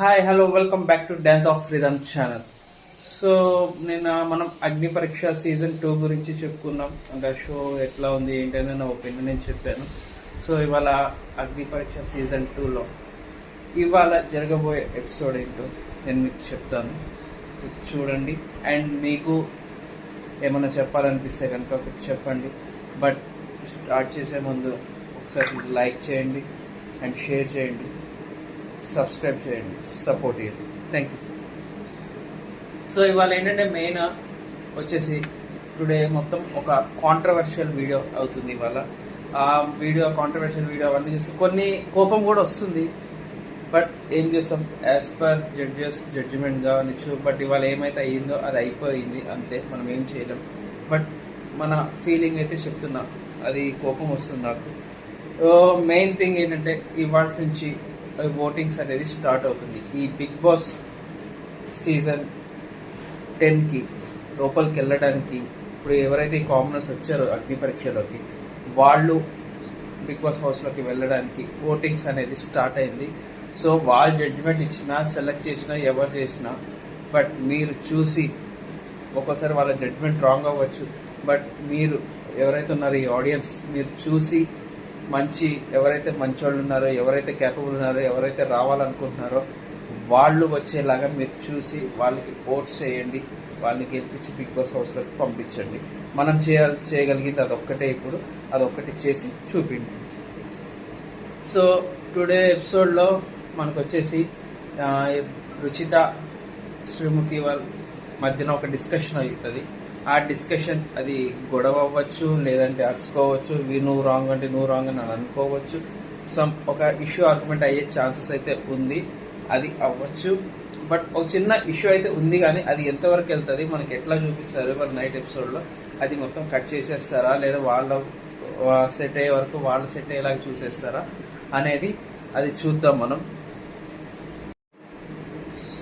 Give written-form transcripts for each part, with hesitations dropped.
Hi hello welcome back to dance of rhythm channel. So మనం అగ్ని పరీక్ష season 2 గురించి చెప్పుకున్నాం. అంటే షో ఎట్లా ఉంది ఏంటనే నా ఒపీనియన్ నేను చెప్పాను. సో ఇవాళ అగ్ని పరీక్ష సీజన్ 2లో ఇవాళ జరగబోయే ఎపిసోడ్ ఏంటో నేను మీకు చెప్తాను, చూడండి. అండ్ మీకు ఏమైనా చెప్పాలనిపిస్తే కనుక చెప్పండి. బట్ స్టార్ట్ చేసే ముందు ఒకసారి లైక్ చేయండి అండ్ షేర్ చేయండి, సబ్స్క్రైబ్ చేయండి, సపోర్ట్ చేయండి. Thank you. సో ఇవాళ ఏంటంటే మెయిన్ వచ్చేసి టుడే మొత్తం ఒక కాంట్రవర్షియల్ వీడియో అవుతుంది. ఇవాళ ఆ కాంట్రవర్షియల్ వీడియో అవన్నీ చూస్తే కొన్ని కోపం కూడా వస్తుంది. బట్ ఏం చేస్తాం, యాజ్ పర్ జడ్జిమెంట్గా అనొచ్చు. బట్ ఇవాళ ఏమైతే అయ్యిందో అది అయిపోయింది, అంతే, మనం ఏం చేయలేం. బట్ మన ఫీలింగ్ అయితే చెప్తున్నా, అది కోపం వస్తుంది నాకు. మెయిన్ థింగ్ ఏంటంటే ఇవాళ నుంచి ఓటింగ్స్ అనేది స్టార్ట్ అవుతుంది. ఈ బిగ్ బాస్ సీజన్ 10కి లోపలికి వెళ్ళడానికి ఇప్పుడు ఎవరైతే కామనర్స్ వచ్చారో అగ్ని పరీక్షలోకి, వాళ్ళు బిగ్ బాస్ హౌస్లోకి వెళ్ళడానికి ఓటింగ్స్ అనేది స్టార్ట్ అయింది. సో వాళ్ళు జడ్జిమెంట్ ఇచ్చినా, సెలెక్ట్ చేసినా, ఎవరు చేసినా, బట్ మీరు చూసి ఒక్కోసారి వాళ్ళ జడ్జిమెంట్ రాంగ్ అవ్వచ్చు. బట్ మీరు ఎవరైతే ఉన్నారో ఈ ఆడియన్స్, మీరు చూసి ఎవరైతే మంచోళ్ళు ఉన్నారో, ఎవరైతే కేపబుల్ ఉన్నారో, ఎవరైతే రావాలనుకుంటున్నారో వాళ్ళు వచ్చేలాగా మీరు చూసి వాళ్ళకి ఓట్స్ చేయండి, వాళ్ళని గెలిపించి బిగ్ బాస్ హౌస్లోకి పంపించండి. మనం చేయగలిగింది అదొక్కటే, ఇప్పుడు అదొక్కటి చేసి చూపిండి. సో టుడే ఎపిసోడ్లో మనకు వచ్చేసి రుచిత శ్రీముఖి వాళ్ళ మధ్యన ఒక డిస్కషన్ అవుతుంది. ఆ డిస్కషన్ అది గొడవ అవ్వచ్చు, లేదంటే అరుచుకోవచ్చు, నువ్వు రాంగ్ అంటే నువ్వు రాంగ్ అని అనుకోవచ్చు. ఒక ఇష్యూ ఆర్గ్యుమెంట్ అయ్యే ఛాన్సెస్ అయితే ఉంది, అది అవ్వచ్చు. బట్ ఒక చిన్న ఇష్యూ అయితే ఉంది, కానీ అది ఎంతవరకు వెళ్తుంది, మనకి ఎట్లా చూపిస్తారు వాళ్ళ నైట్ ఎపిసోడ్లో, అది మొత్తం కట్ చేసేస్తారా, లేదా వాళ్ళ సెట్ అయ్యే వరకు వాళ్ళు సెట్ అయ్యేలాగా చూసేస్తారా అనేది అది చూద్దాం మనం.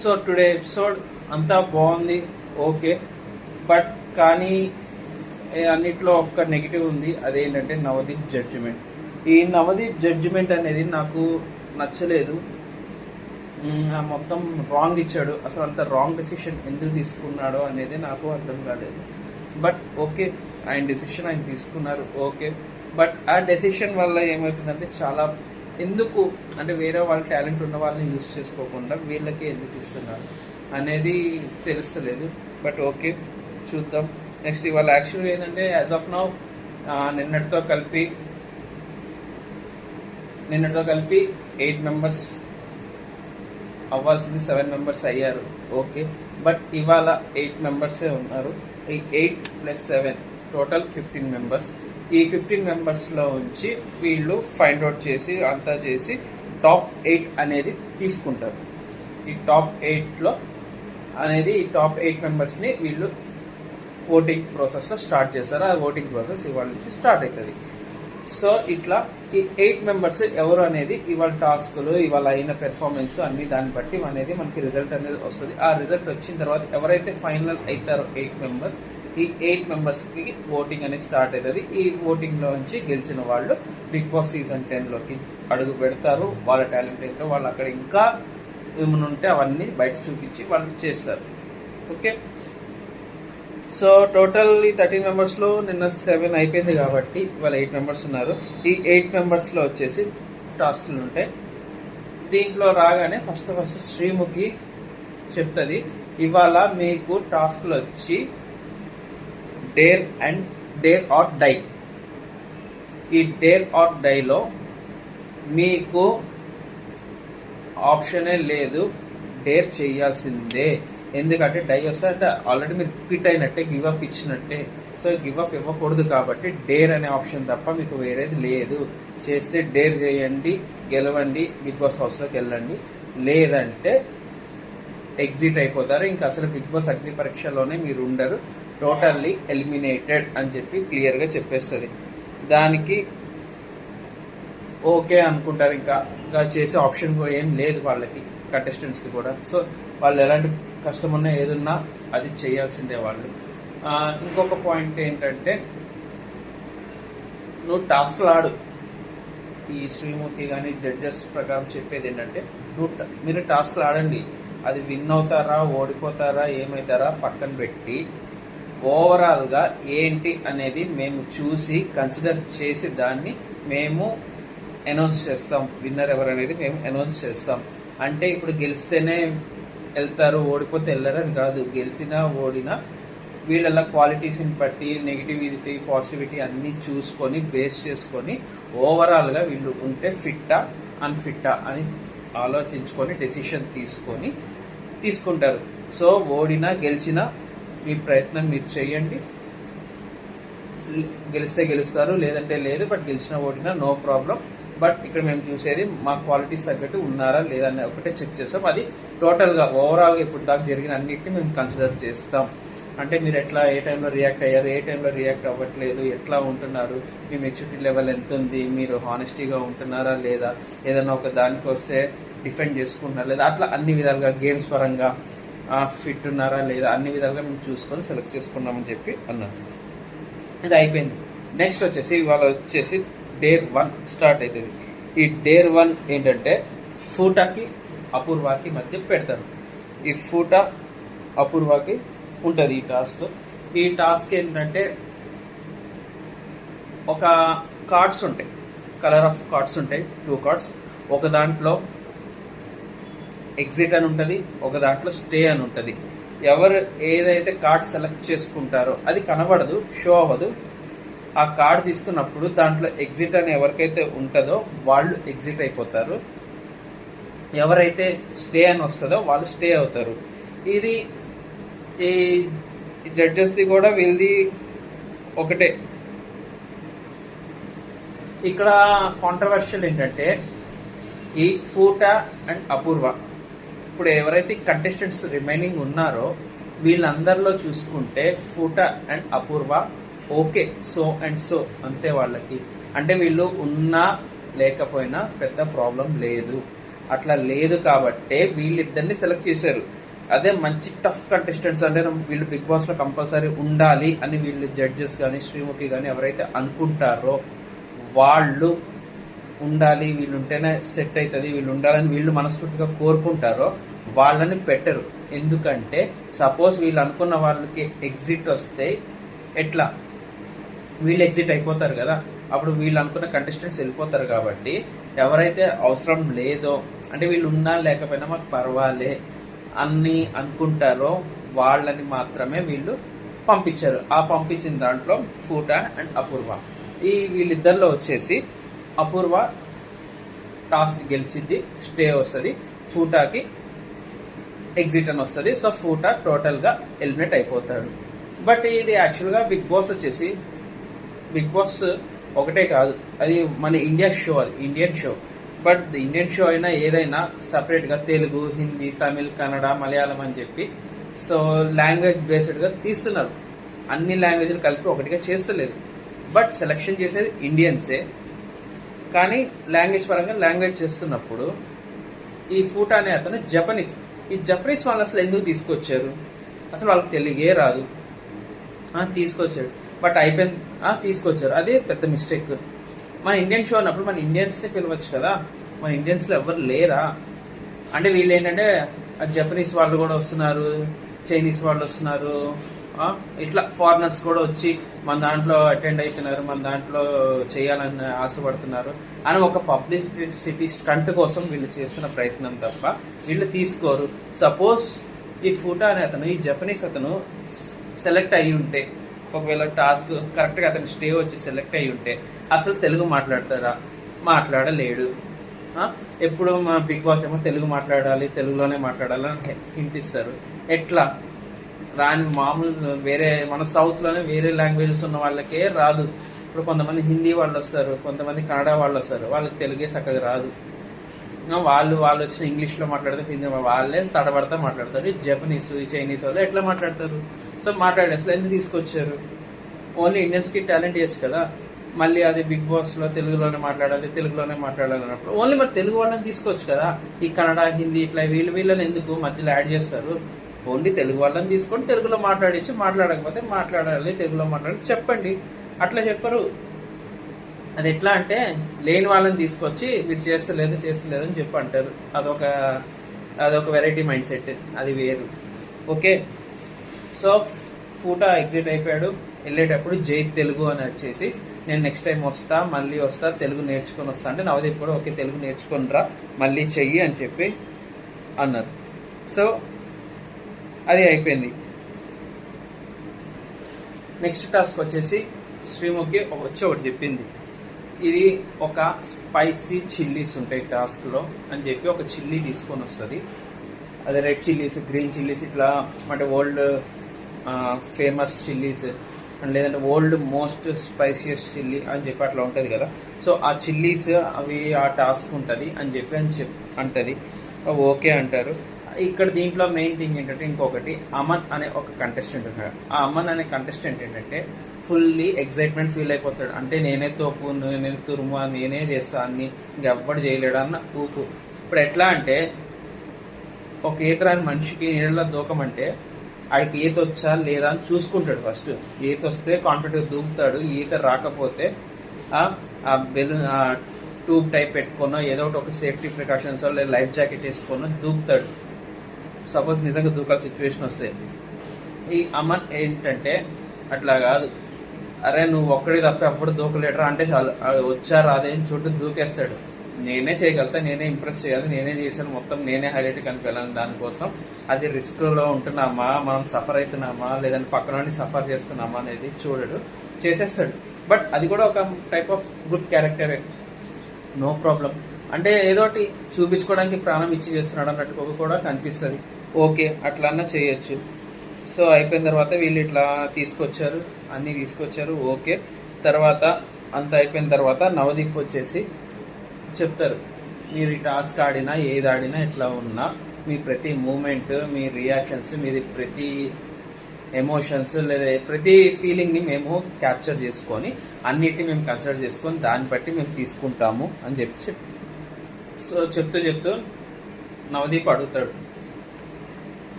సో టుడే ఎపిసోడ్ అంతా బాగుంది, ఓకే. బట్ కానీ అన్నిట్లో ఒక్క నెగిటివ్ ఉంది, అదేంటంటే నవదీప్ జడ్జిమెంట్. ఈ నవదీప్ జడ్జిమెంట్ అనేది నాకు నచ్చలేదు. మొత్తం రాంగ్ ఇచ్చాడు. అసలు అంత రాంగ్ డెసిషన్ ఎందుకు తీసుకున్నాడో అనేది నాకు అర్థం కాలేదు. బట్ ఓకే, ఆయన డెసిషన్ ఆయన తీసుకున్నారు, ఓకే. బట్ ఆ డెసిషన్ వల్ల ఏమవుతుందంటే చాలా ఎందుకు అంటే వేరే వాళ్ళ టాలెంట్ ఉన్న వాళ్ళని యూజ్ చేసుకోకుండా వీళ్ళకి ఎందుకు ఇస్తున్నారు అనేది తెలుస్తలేదు. బట్ ఓకే, చూద్దాం. నెక్స్ట్ ఇవాళ యాక్చువల్గా ఏంటంటే యాజ్ ఆఫ్ నౌ నిన్నటితో కలిపి 8 మెంబర్స్ అవ్వాల్సింది 7 మెంబర్స్ అయ్యారు, ఓకే. బట్ ఇవాళ 8 మెంబర్సే ఉన్నారు. ఈ 8 + 7 టోటల్ 15 మెంబర్స్. ఈ 15 మెంబర్స్లో ఉంచి వీళ్ళు ఫైండ్ అవుట్ చేసి అంతా చేసి టాప్ 8 అనేది తీసుకుంటారు. ఈ టాప్ 8 మెంబర్స్ని వీళ్ళు ఓటింగ్ ప్రాసెస్లో స్టార్ట్ చేస్తారు. ఆ ఓటింగ్ ప్రాసెస్ ఇవాళ నుంచి స్టార్ట్ అవుతుంది. సో ఇట్లా ఈ 8 మెంబర్స్ ఎవరు అనేది ఇవాళ టాస్కులు, ఇవాళ అయిన పెర్ఫార్మెన్స్ అన్ని దాన్ని బట్టి అనేది మనకి రిజల్ట్ అనేది వస్తుంది. ఆ రిజల్ట్ వచ్చిన తర్వాత ఎవరైతే ఫైనల్ అవుతారో 8 మెంబర్స్, ఈ 8 మెంబర్స్కి ఓటింగ్ అనేది స్టార్ట్ అవుతుంది. ఈ ఓటింగ్లో నుంచి గెలిచిన వాళ్ళు బిగ్ బాస్ సీజన్ 10లోకి అడుగు పెడతారు. వాళ్ళ టాలెంట్ ఏంటో వాళ్ళు అక్కడ ఇంకా ఏమైనా ఉంటే అవన్నీ బయట చూపించి వాళ్ళు చేస్తారు, ఓకే. సో టోటల్ ఈ 13 మెంబర్స్లో నిన్న 7 అయిపోయింది కాబట్టి ఇవాళ 8 మెంబర్స్ ఉన్నారు. ఈ 8 మెంబర్స్లో వచ్చేసి టాస్క్లు ఉంటాయి. దీంట్లో రాగానే ఫస్ట్ శ్రీముఖి చెప్తుంది, ఇవాళ మీకు టాస్క్లు వచ్చి డేర్ ఆర్ డై. ఈ డేర్ ఆర్ డైలో మీకు ఆప్షనే లేదు, డేర్ చేయాల్సిందే. ఎందుకంటే డై వస్తే అంటే ఆల్రెడీ మీరు క్విట్ అయినట్టే, గివ్ అప్ ఇచ్చినట్టే. సో గివ్ అప్ ఇవ్వకూడదు కాబట్టి డేర్ అనే ఆప్షన్ తప్ప మీకు వేరేది లేదు. చేస్తే డేర్ చేయండి, గెలవండి, బిగ్ బాస్ హౌస్లోకి వెళ్ళండి, లేదంటే ఎగ్జిట్ అయిపోతారు. ఇంకా అసలు బిగ్ బాస్ అగ్ని పరీక్షలోనే మీరు ఉండరు, టోటల్లీ ఎలిమినేటెడ్ అని చెప్పి క్లియర్గా చెప్పేస్తుంది. దానికి ఓకే అనుకుంటారు. ఇంకా చేసే ఆప్షన్ ఏం లేదు వాళ్ళకి, కంటెస్టెంట్స్కి కూడా. సో వాళ్ళు ఎలాంటి కష్టం ఉన్నా ఏదున్నా అది చేయాల్సిందే వాళ్ళు. ఇంకొక పాయింట్ ఏంటంటే, నువ్వు టాస్క్లు ఆడు. ఈ శ్రీముఖి కానీ జడ్జెస్ ప్రకారం చెప్పేది ఏంటంటే, మీరు టాస్క్లు ఆడండి, అది విన్ అవుతారా ఓడిపోతారా ఏమవుతారా పక్కన పెట్టి ఓవరాల్గా ఏంటి అనేది మేము చూసి కన్సిడర్ చేసి దాన్ని మేము అనౌన్స్ చేస్తాం. విన్నర్ ఎవరు అనేది మేము అనౌన్స్ చేస్తాం. అంటే ఇప్పుడు గెలిస్తేనే వెళ్తారు ఓడిపోతే వెళ్ళరని కాదు. గెలిచినా ఓడినా వీళ్ళ క్వాలిటీస్ని బట్టి నెగిటివిటీ పాజిటివిటీ అన్నీ చూసుకొని బేస్ చేసుకొని ఓవరాల్గా వీళ్ళు ఉంటే ఫిట్టా అన్ఫిట్టా అని ఆలోచించుకొని డెసిషన్ తీసుకుంటారు. సో ఓడినా గెలిచినా మీ ప్రయత్నం మీరు చేయండి. గెలిస్తే గెలుస్తారు, లేదంటే లేదు. బట్ గెలిచినా ఓడినా నో ప్రాబ్లం. బట్ ఇక్కడ మేము చూసేది మా క్వాలిటీస్ తగ్గట్టు ఉన్నారా లేదా అని ఒకటే చెక్ చేస్తాం. అది టోటల్గా ఓవరాల్గా ఇప్పుడు దాకా జరిగిన అన్నిటిని మేము కన్సిడర్ చేస్తాం. అంటే మీరు ఎట్లా ఏ టైంలో రియాక్ట్ అయ్యారు, ఏ టైంలో రియాక్ట్ అవ్వట్లేదు, ఎట్లా ఉంటున్నారు, మీ మెచ్యూరిటీ లెవెల్ ఎంత ఉంది, మీరు హానెస్టీగా ఉంటున్నారా లేదా, ఏదైనా ఒక దానికి వస్తే డిఫెండ్ చేసుకుంటున్నారా లేదా, అట్లా అన్ని విధాలుగా గేమ్స్ పరంగా ఫిట్ ఉన్నారా లేదా అన్ని విధాలుగా మేము చూసుకొని సెలెక్ట్ చేసుకున్నామని చెప్పి అన్నారు. ఇది అయిపోయింది. నెక్స్ట్ వచ్చేసి ఇవాళ వచ్చేసి డేర్ 1 స్టార్ట్ అవుతుంది. ఈ డేర్ 1 ఏంటంటే ఫూటాకి అపూర్వాకి మధ్య పెడతారు. ఈ ఫూటా అపూర్వాకి ఉంటుంది ఈ టాస్క్. ఈ టాస్క్ ఏంటంటే ఒక కార్డ్స్ ఉంటాయి, కలర్ ఆఫ్ కార్డ్స్ ఉంటాయి, 2 కార్డ్స్. ఒక దాంట్లో ఎగ్జిట్ అని ఉంటుంది, ఒక దాంట్లో స్టే అని ఉంటుంది. ఎవరు ఏదైతే కార్డ్ సెలెక్ట్ చేసుకుంటారో అది కనబడదు, షో అవ్వదు. ఆ కార్డ్ తీసుకున్నప్పుడు దాంట్లో ఎగ్జిట్ అని ఎవరికైతే ఉంటుందో వాళ్ళు ఎగ్జిట్ అయిపోతారు, ఎవరైతే స్టే అని వస్తుందో వాళ్ళు స్టే అవుతారు. ఇది ఈ జడ్జెస్ది కూడా వీళ్ళది ఒకటే. ఇక్కడ కాంట్రవర్షియల్ ఏంటంటే ఈ ఫూటా అండ్ అపూర్వ, ఇప్పుడు ఎవరైతే కంటెస్టెంట్స్ రిమైనింగ్ ఉన్నారో వీళ్ళందరిలో చూసుకుంటే ఫూటా and Apoorva okay, so and so అంతే వాళ్ళకి. అంటే వీళ్ళు ఉన్నా లేకపోయినా పెద్ద ప్రాబ్లం లేదు. అట్లా లేదు కాబట్టే వీళ్ళిద్దరిని సెలెక్ట్ చేశారు. అదే మంచి టఫ్ కంటెస్టెంట్స్ అంటే వీళ్ళు బిగ్ బాస్లో కంపల్సరీ ఉండాలి అని వీళ్ళు జడ్జెస్ కానీ శ్రీముఖి కానీ ఎవరైతే అనుకుంటారో వాళ్ళు ఉండాలి, వీళ్ళు ఉంటేనే సెట్ అవుతుంది, వీళ్ళు ఉండాలని వీళ్ళు మనస్ఫూర్తిగా కోరుకుంటారో వాళ్ళని పెట్టరు. ఎందుకంటే సపోజ్ వీళ్ళు అనుకున్న వాళ్ళకి ఎగ్జిట్ వస్తే ఎట్లా, వీళ్ళు ఎగ్జిట్ అయిపోతారు కదా, అప్పుడు వీళ్ళు అనుకున్న కంటెస్టెంట్స్ వెళ్ళిపోతారు. కాబట్టి ఎవరైతే అవసరం లేదో, అంటే వీళ్ళు ఉన్నా లేకపోయినా మాకు పర్వాలే అని అనుకుంటారో వాళ్ళని మాత్రమే వీళ్ళు పంపించారు. ఆ పంపించిన దాంట్లో ఫూటా అండ్ అపూర్వ. ఈ వీళ్ళిద్దరిలో వచ్చేసి అపూర్వ టాస్క్ గెలిచింది, స్టే వస్తుంది, ఫూటాకి ఎగ్జిట్ అని వస్తుంది. సో ఫూటా టోటల్గా ఎలిమినేట్ అయిపోతాడు. బట్ ఇది యాక్చువల్గా బిగ్ బాస్ వచ్చేసి, బిగ్ బాస్ ఒకటే కాదు, అది మన ఇండియా షో, అది Indian show. But Indian show అయినా ఏదైనా సపరేట్గా తెలుగు, హిందీ, తమిళ్, కన్నడ, మలయాళం అని చెప్పి సో లాంగ్వేజ్ బేస్డ్గా తీస్తున్నారు. అన్ని లాంగ్వేజ్లు కలిపి ఒకటిగా చేస్తలేదు. బట్ సెలెక్షన్ చేసేది ఇండియన్సే, కానీ లాంగ్వేజ్ పరంగా లాంగ్వేజ్ చేస్తున్నప్పుడు ఈ ఫూటా అనే అతను జపనీస్. ఈ జపనీస్ వాళ్ళు అసలు ఎందుకు తీసుకొచ్చారు, అసలు వాళ్ళకి తెలుగే రాదు, తీసుకొచ్చాడు. బట్ అయిపోయింది, తీసుకొచ్చారు, అదే పెద్ద మిస్టేక్. మన ఇండియన్ షో అన్నప్పుడు మన ఇండియన్స్ని పిలవచ్చు కదా, మన ఇండియన్స్లో ఎవరు లేరా? అంటే వీళ్ళు ఏంటంటే జపనీస్ వాళ్ళు కూడా వస్తున్నారు, చైనీస్ వాళ్ళు వస్తున్నారు, ఇట్లా ఫారినర్స్ కూడా వచ్చి మన దాంట్లో అటెండ్ అవుతున్నారు, మన దాంట్లో చేయాలని ఆశపడుతున్నారు అని ఒక పబ్లిసిటీ స్టంట్ కోసం వీళ్ళు చేస్తున్న ప్రయత్నం తప్ప వీళ్ళు తీసుకోరు. సపోజ్ ఈ ఫూటా అనే అతను, ఈ జపనీస్ అతను సెలెక్ట్ అయ్యి ఉంటే, ఒకవేళ టాస్క్ కరెక్ట్గా అతను స్టే వచ్చి సెలెక్ట్ అయ్యి ఉంటే అసలు తెలుగు మాట్లాడతారా? మాట్లాడలేడు. ఎప్పుడు మా బిగ్ బాస్ ఏమో తెలుగు మాట్లాడాలి, తెలుగులోనే మాట్లాడాలని హింట్ ఇస్తారు. ఎట్లా రాని మామూలు వేరే మన సౌత్లోనే వేరే లాంగ్వేజెస్ ఉన్న వాళ్ళకే రాదు. ఇప్పుడు కొంతమంది హిందీ వాళ్ళు వస్తారు, కొంతమంది కన్నడ వాళ్ళు వస్తారు, వాళ్ళకి తెలుగే చక్కగా రాదు. వాళ్ళు వచ్చిన ఇంగ్లీష్లో మాట్లాడితే హిందీ వాళ్ళే తడబడతా మాట్లాడతారు. ఈ జపనీస్, ఈ చైనీస్ వాళ్ళు ఎట్లా మాట్లాడతారు? సో మాట్లాడే అసలు ఎందుకు తీసుకొచ్చారు? ఓన్లీ ఇండియన్స్కి టాలెంట్ చేసి కదా, మళ్ళీ అది బిగ్ బాస్లో తెలుగులోనే మాట్లాడాలి అన్నప్పుడు ఓన్లీ మరి తెలుగు వాళ్ళని తీసుకోవచ్చు కదా. ఈ కన్నడ, హిందీ ఇట్లా వీళ్ళని ఎందుకు మధ్యలో యాడ్ చేస్తారు? ఓన్లీ తెలుగు వాళ్ళని తీసుకొని తెలుగులో మాట్లాడకపోతే మాట్లాడాలి, తెలుగులో మాట్లాడి చెప్పండి. అట్లా చెప్పరు. అది ఎట్లా అంటే లేని వాళ్ళని తీసుకొచ్చి మీరు చేస్తలేదు అని చెప్పి అంటారు. అదొక వెరైటీ మైండ్ సెట్, అది వేరు. ఓకే, సో ఫూటా ఎగ్జిట్ అయిపోయాడు. వెళ్ళేటప్పుడు జై తెలుగు అని వచ్చేసి నేను నెక్స్ట్ టైం మళ్ళీ వస్తా తెలుగు నేర్చుకొని వస్తా అంటే నవదీప్ కూడా ఓకే తెలుగు నేర్చుకొని రా మళ్ళీ చెయ్యి అని చెప్పి అన్నారు. సో అది అయిపోయింది. నెక్స్ట్ టాస్క్ వచ్చేసి శ్రీముఖి వచ్చి ఒకటి చెప్పింది, ఇది ఒక స్పైసీ చిల్లీస్ ఉంటాయి టాస్క్లో అని చెప్పి ఒక చిల్లీ తీసుకొని వస్తుంది. అదే రెడ్ చిల్లీస్, గ్రీన్ చిల్లీస్, ఇట్లా అంటే ఓల్డ్ ఫేమస్ చిల్లీస్ లేదంటే ఓల్డ్ మోస్ట్ స్పైసియస్ చిల్లీ అని చెప్పి అట్లా ఉంటుంది కదా. సో ఆ చిల్లీస్ అవి ఆ టాస్క్ ఉంటుంది అని చెప్పి అంటది. ఓకే అంటారు. ఇక్కడ దీంట్లో మెయిన్ థింగ్ ఏంటంటే ఇంకొకటి అమన్ అనే ఒక కంటెస్టెంట్ ఉన్నాడు. ఆ అమన్ అనే కంటెస్టెంట్ ఏంటంటే ఫుల్లీ ఎగ్జైట్మెంట్ ఫీల్ అయిపోతాడు. అంటే నేనే తోపు, నేనే తురుము, నేనే చేస్తా అన్ని ఇంకెవ్వడు చేయలేడు అన్న ఊపు. ఇప్పుడు ఎట్లా అంటే ఒక ఈతరాని మనిషికి నీళ్ళలో దూకమంటే ఆడికి ఈత వచ్చా లేదా అని చూసుకుంటాడు. ఫస్ట్ ఈత వస్తే కాన్ఫిడెంట్గా దూకుతాడు. ఈత రాకపోతే ఆ బెలూన్ ట్యూబ్ టైప్ పెట్టుకోనో ఏదో ఒక సేఫ్టీ ప్రికాషన్స్ లేదా లైఫ్ జాకెట్ వేసుకోనో దూకుతాడు. సపోజ్ నిజంగా దూకాల్సిన సిచ్యువేషన్ వస్తే. ఈ అమన్ ఏంటంటే అట్లా కాదు, అరే నువ్వు ఒక్కడే తప్ప అప్పుడు దూకలేడరా అంటే చాలు వచ్చా రాదే అని చూడు దూకేస్తాడు. నేనే చేయగలుగుతా, నేనే ఇంప్రెస్ చేయాలి, నేనే చేశాను, మొత్తం నేనే హైలైట్ కనిపించాలని దానికోసం అది రిస్క్లో ఉంటున్నామా, మనం సఫర్ అవుతున్నామా లేదంటే పక్కన నుండి సఫర్ చేస్తున్నామా అనేది చూడడు, చేసేస్తాడు. బట్ అది కూడా ఒక టైప్ ఆఫ్ గుడ్ క్యారెక్టరే, నో ప్రాబ్లం. అంటే ఏదోటి చూపించుకోవడానికి ప్రాణం ఇచ్చి చేస్తున్నాడు అన్నట్టు కూడా కనిపిస్తుంది. ఓకే అట్లన్నా చేయొచ్చు. సో అయిపోయిన తర్వాత వీళ్ళు ఇట్లా అన్నీ తీసుకొచ్చారు. ఓకే, తర్వాత అంత అయిపోయిన తర్వాత నవదీప్ వచ్చేసి చెప్తారు, మీరు ఈ టాస్క్ ఆడినా ఏది ఆడినా ఎట్లా ఉన్నా మీ ప్రతి మూమెంట్, మీ రియాక్షన్స్, మీది ప్రతి ఎమోషన్స్ లేదా ప్రతి ఫీలింగ్ని మేము క్యాప్చర్ చేసుకొని అన్నిటిని మేము కన్సిడర్ చేసుకొని దాన్ని బట్టి మేము తీసుకుంటాము అని చెప్పి సో చెప్తూ నవదీప్ అడుగుతాడు.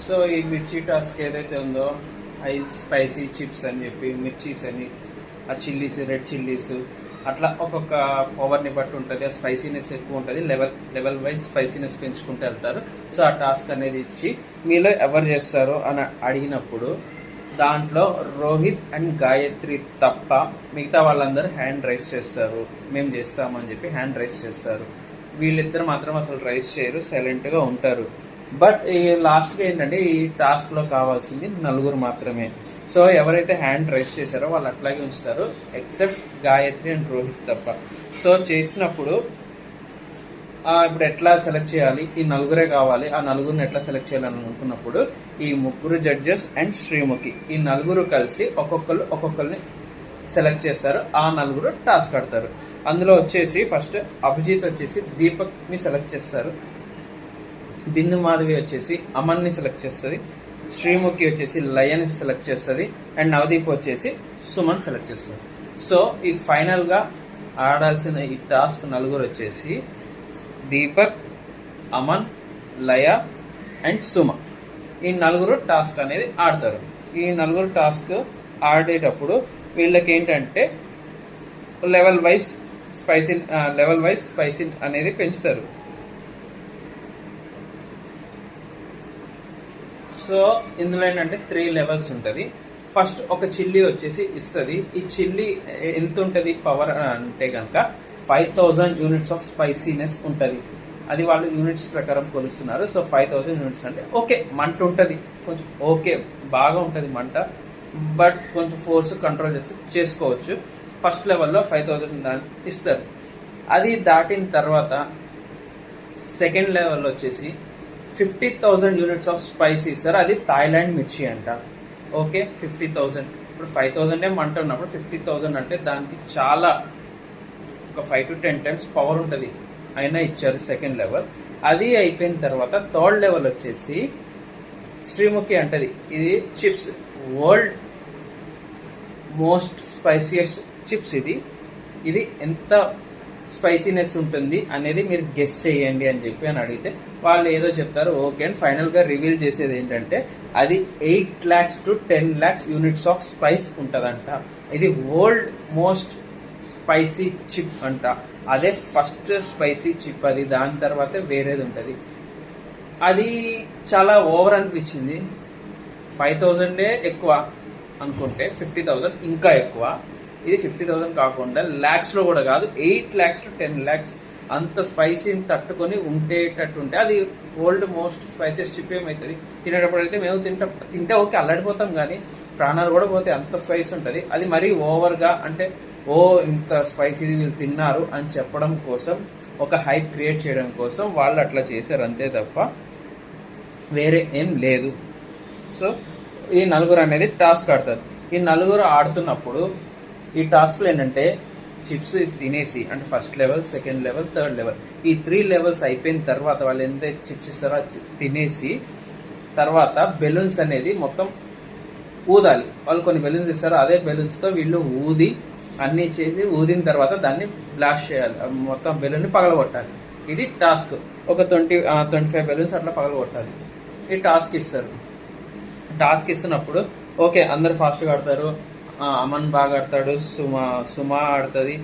సో ఈ మిర్చి టాస్క్ ఏదైతే ఉందో హై స్పైసీ చిప్స్ అని చెప్పి మిర్చీస్ అని, ఆ చిల్లీస్, రెడ్ చిల్లీస్ అట్లా ఒక్కొక్క పవర్ని బట్టి ఉంటుంది. ఆ స్పైసీనెస్ ఎక్కువ ఉంటుంది, లెవెల్ వైజ్ స్పైసీనెస్ పెంచుకుంటూ వెళ్తారు. సో ఆ టాస్క్ అనేది ఇచ్చి మీలో ఎవరు చేస్తారు అని అడిగినప్పుడు దాంట్లో రోహిత్ అండ్ గాయత్రి తప్ప మిగతా వాళ్ళందరూ హ్యాండ్ రైస్ చేస్తారు, మేము చేస్తామని చెప్పి హ్యాండ్ రైస్ చేస్తారు. వీళ్ళిద్దరు మాత్రం అసలు రైస్ చేయరు, సైలెంట్గా ఉంటారు. బట్ ఈ లాస్ట్గా ఏంటంటే ఈ టాస్క్లో కావాల్సింది 4 మాత్రమే. సో ఎవరైతే హ్యాండ్ రైస్ చేశారో వాళ్ళు అట్లాగే ఉంచుతారు, ఎక్సెప్ట్ గాయత్రి అండ్ రోహిత్ తప్ప. సో చేసినప్పుడు ఇప్పుడు ఎట్లా సెలెక్ట్ చేయాలి, ఈ 4 కావాలి, ఆ 4 ఎట్లా సెలెక్ట్ చేయాలని అనుకున్నప్పుడు ఈ 3 జడ్జెస్ అండ్ శ్రీముఖి ఈ 4 కలిసి ఒక్కొక్కరిని సెలెక్ట్ చేస్తారు. ఆ 4 టాస్క్ ఆడతారు. అందులో వచ్చేసి ఫస్ట్ అభిజిత్ వచ్చేసి దీపక్ని సెలెక్ట్ చేస్తారు, బిందు మాధవి వచ్చేసి అమన్ని సెలెక్ట్ చేస్తుంది, శ్రీముఖి వచ్చేసి లయన్ సెలెక్ట్ చేస్తుంది, అండ్ నవదీప్ వచ్చేసి సుమన్ సెలెక్ట్ చేస్తుంది. సో ఈ ఫైనల్గా ఆడాల్సిన ఈ టాస్క్ 4 వచ్చేసి దీపక్, అమన్, లయ అండ్ సుమ. ఈ 4 టాస్క్ అనేది ఆడతారు. ఈ 4 టాస్క్ ఆడేటప్పుడు వీళ్ళకి ఏంటంటే లెవెల్ వైజ్ స్పైసీ అనేది పెంచుతారు. సో ఇందులో ఏంటంటే 3 లెవెల్స్ ఉంటుంది. ఫస్ట్ ఒక చిల్లీ వచ్చేసి ఇస్తుంది. ఈ చిల్లీ ఎంత ఉంటుంది పవర్ అంటే కనుక 5000 యూనిట్స్ ఆఫ్ స్పైసీనెస్ ఉంటుంది. అది వాళ్ళు యూనిట్స్ ప్రకారం కొలుస్తున్నారు. సో 5000 యూనిట్స్ అంటే ఓకే మంట ఉంటుంది, కొంచెం ఓకే బాగా ఉంటుంది మంట, బట్ కొంచెం ఫోర్స్ కంట్రోల్ చేసుకోవచ్చు. ఫస్ట్ లెవెల్లో 5000 ఇస్తారు. అది దాటిన తర్వాత సెకండ్ లెవెల్లో వచ్చేసి 50,000 యూనిట్స్ ఆఫ్ స్పైసీ ఇస్తారు. అది థాయిలాండ్ మిర్చి అంట. ఓకే 50,000. ఇప్పుడు 5,000 మంట ఉన్నప్పుడు 50,000 అంటే దానికి చాలా ఒక 5 to 10 times పవర్ ఉంటుంది. అయినా ఇచ్చారు సెకండ్ లెవెల్. అది అయిపోయిన తర్వాత థర్డ్ లెవెల్ వచ్చేసి శ్రీముఖి అంటది, ఇది chips, world most spiciest chips. ఇది ఎంత స్పైసీనెస్ ఉంటుంది అనేది మీరు గెస్ చేయండి అని చెప్పి అని అడిగితే వాళ్ళు ఏదో చెప్తారు. ఓకే అని ఫైనల్గా రివీల్ చేసేది ఏంటంటే అది 8 lakhs to 10 lakhs units of spice ఉంటుందంట. ఇది వరల్డ్ మోస్ట్ స్పైసీ చిప్ అంట. అదే ఫస్ట్ స్పైసీ చిప్ అది. దాని తర్వాత వేరేది ఉంటుంది. అది చాలా ఓవర్ అనిపించింది. 5,000 ఎక్కువ అనుకుంటే 50,000 ఇంకా ఎక్కువ. ఇది 50,000 కాకుండా ల్యాక్స్లో కూడా కాదు, 8 lakhs to 10 lakhs అంత స్పైసీని తట్టుకొని ఉండేటట్టుంటే అది వరల్డ్ మోస్ట్ స్పైసెస్ చిప్ ఏమవుతుంది. తినేటప్పుడు అయితే మేము తింటే ఓకే అల్లడిపోతాం, కానీ ప్రాణాలు కూడా పోతే అంత స్పైస్ ఉంటుంది. అది మరీ ఓవర్గా అంటే ఇంత స్పైసీ వీళ్ళు తిన్నారు అని చెప్పడం కోసం, ఒక హైప్ క్రియేట్ చేయడం కోసం వాళ్ళు అట్లా చేశారు అంతే తప్ప వేరే ఏం లేదు. సో ఈ నలుగురు అనేది టాస్క్ ఆడతారు. ఈ నలుగురు ఆడుతున్నప్పుడు ఈ టాస్క్లు ఏంటంటే చిప్స్ తినేసి, అంటే first level, second level, third level, ఈ 3 levels అయిపోయిన తర్వాత వాళ్ళు ఎంతైతే చిప్స్ ఇస్తారో తినేసి తర్వాత బెలూన్స్ అనేది మొత్తం ఊదాలి. వాళ్ళు కొన్ని బెలూన్స్ ఇస్తారో అదే బెలూన్స్తో వీళ్ళు ఊది అన్నీ చేసి ఊదిన తర్వాత దాన్ని బ్లాస్ట్ చేయాలి. మొత్తం బెలూన్ని పగలగొట్టాలి. ఇది టాస్క్. ఒక 25 బెలూన్స్ అట్లా పగలగొట్టాలి. ఈ టాస్క్ ఇస్తారు. టాస్క్ ఇస్తున్నప్పుడు ఓకే అందరు ఫాస్ట్గా ఆడతారు. అమన్ బాగా ఆడతాడు, సుమా ఆడుతుంది,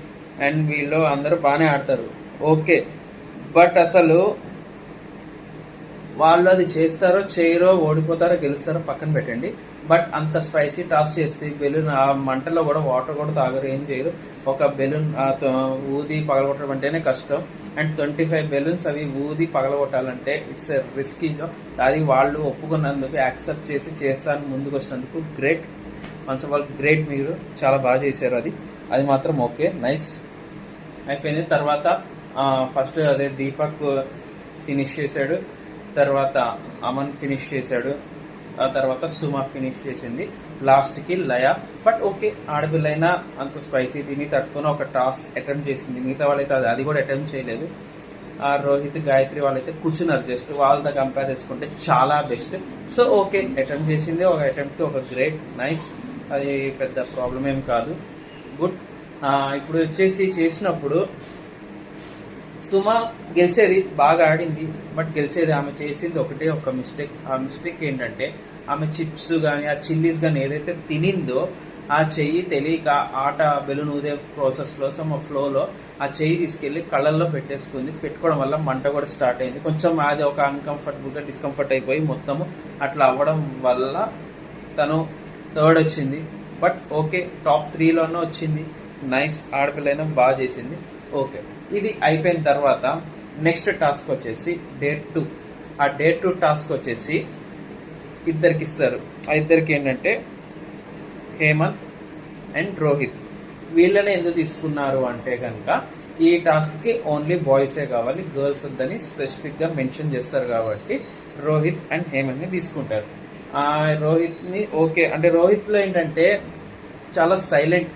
అండ్ వీళ్ళు అందరూ బాగానే ఆడతారు. ఓకే, బట్ అసలు వాళ్ళు అది చేస్తారో చేయరో, ఓడిపోతారో గెలుస్తారో పక్కన పెట్టండి. బట్ అంత స్పైసీ టాస్క్ చేస్తే బెలూన్ ఆ మంటలో కూడా వాటర్ కూడా తాగరు, ఏం చేయరు. ఒక బెలూన్ ఊది పగలగొట్టడం అంటేనే కష్టం. అండ్ 25 బెలూన్స్ అవి ఊది పగలగొట్టాలంటే ఇట్స్ రిస్కీ. అది వాళ్ళు ఒప్పుకున్నందుకు, యాక్సెప్ట్ చేసి చేస్తాను ముందుకు వచ్చినందుకు great. Once of all great, మీరు చాలా బాగా చేశారు. అది మాత్రం ఓకే, నైస్ అయిపోయింది. తర్వాత ఫస్ట్ అదే దీపక్ ఫినిష్ చేశాడు, తర్వాత అమన్ ఫినిష్ చేశాడు, ఆ తర్వాత సుమ ఫినిష్ చేసింది, లాస్ట్కి లయ. బట్ ఓకే, ఆడపిల్లైనా అంత స్పైసీ తిని తట్టుకుని ఒక టాస్క్ అటెంప్ట్ చేసింది. మిగతా వాళ్ళైతే అది కూడా అటెంప్ట్ చేయలేదు. రోహిత్, గాయత్రి వాళ్ళైతే కూర్చున్నారు. జస్ట్ వాళ్ళతో కంపేర్ చేసుకుంటే చాలా బెస్ట్. సో ఓకే, అటెంప్ట్ చేసింది, ఒక అటెంప్ట్ ఒక గ్రేట్, నైస్. అది పెద్ద ప్రాబ్లం ఏం కాదు, గుడ్. ఇప్పుడు వచ్చేసి చేసినప్పుడు సుమ గెలిచేది, బాగా ఆడింది, బట్ గెలిచేది. ఆమె చేసింది ఒకటే ఒక మిస్టేక్. ఆ మిస్టేక్ ఏంటంటే ఆమె చిప్స్ కానీ ఆ చిల్లీస్ కానీ ఏదైతే తినిందో ఆ చెయ్యి తెలియక ఆట బెలూన్ ఊదే ప్రాసెస్లో ఫ్లోలో ఆ చెయ్యి తీసుకెళ్ళి కళ్ళల్లో పెట్టేసుకుంది. పెట్టుకోవడం వల్ల మంట కూడా స్టార్ట్ అయింది. కొంచెం అది ఒక అన్కంఫర్టబుల్గా డిస్కంఫర్ట్ అయిపోయి మొత్తము అట్లా అవ్వడం వల్ల తను థర్డ్ వచ్చింది. బట్ ఓకే, టాప్ 3లోనే వచ్చింది. నైస్, ఆడపిల్లైనా బాగా చేసింది. ఓకే, ఇది అయిపోయిన తర్వాత నెక్స్ట్ టాస్క్ వచ్చేసి Day 2. ఆ Day 2 టాస్క్ వచ్చేసి ఇద్దరికి ఇస్తారు. ఆ ఇద్దరికి ఏంటంటే హేమంత్ అండ్ రోహిత్. వీళ్ళని ఎందుకు తీసుకున్నారు అంటే కనుక ఈ టాస్క్కి ఓన్లీ బాయ్సే కావాలి, గర్ల్స్ వద్దని స్పెసిఫిక్గా మెన్షన్ చేస్తారు కాబట్టి రోహిత్ అండ్ హేమంత్ని తీసుకుంటారు. రోహిత్ని ఓకే అంటే రోహిత్లో ఏంటంటే చాలా సైలెంట్,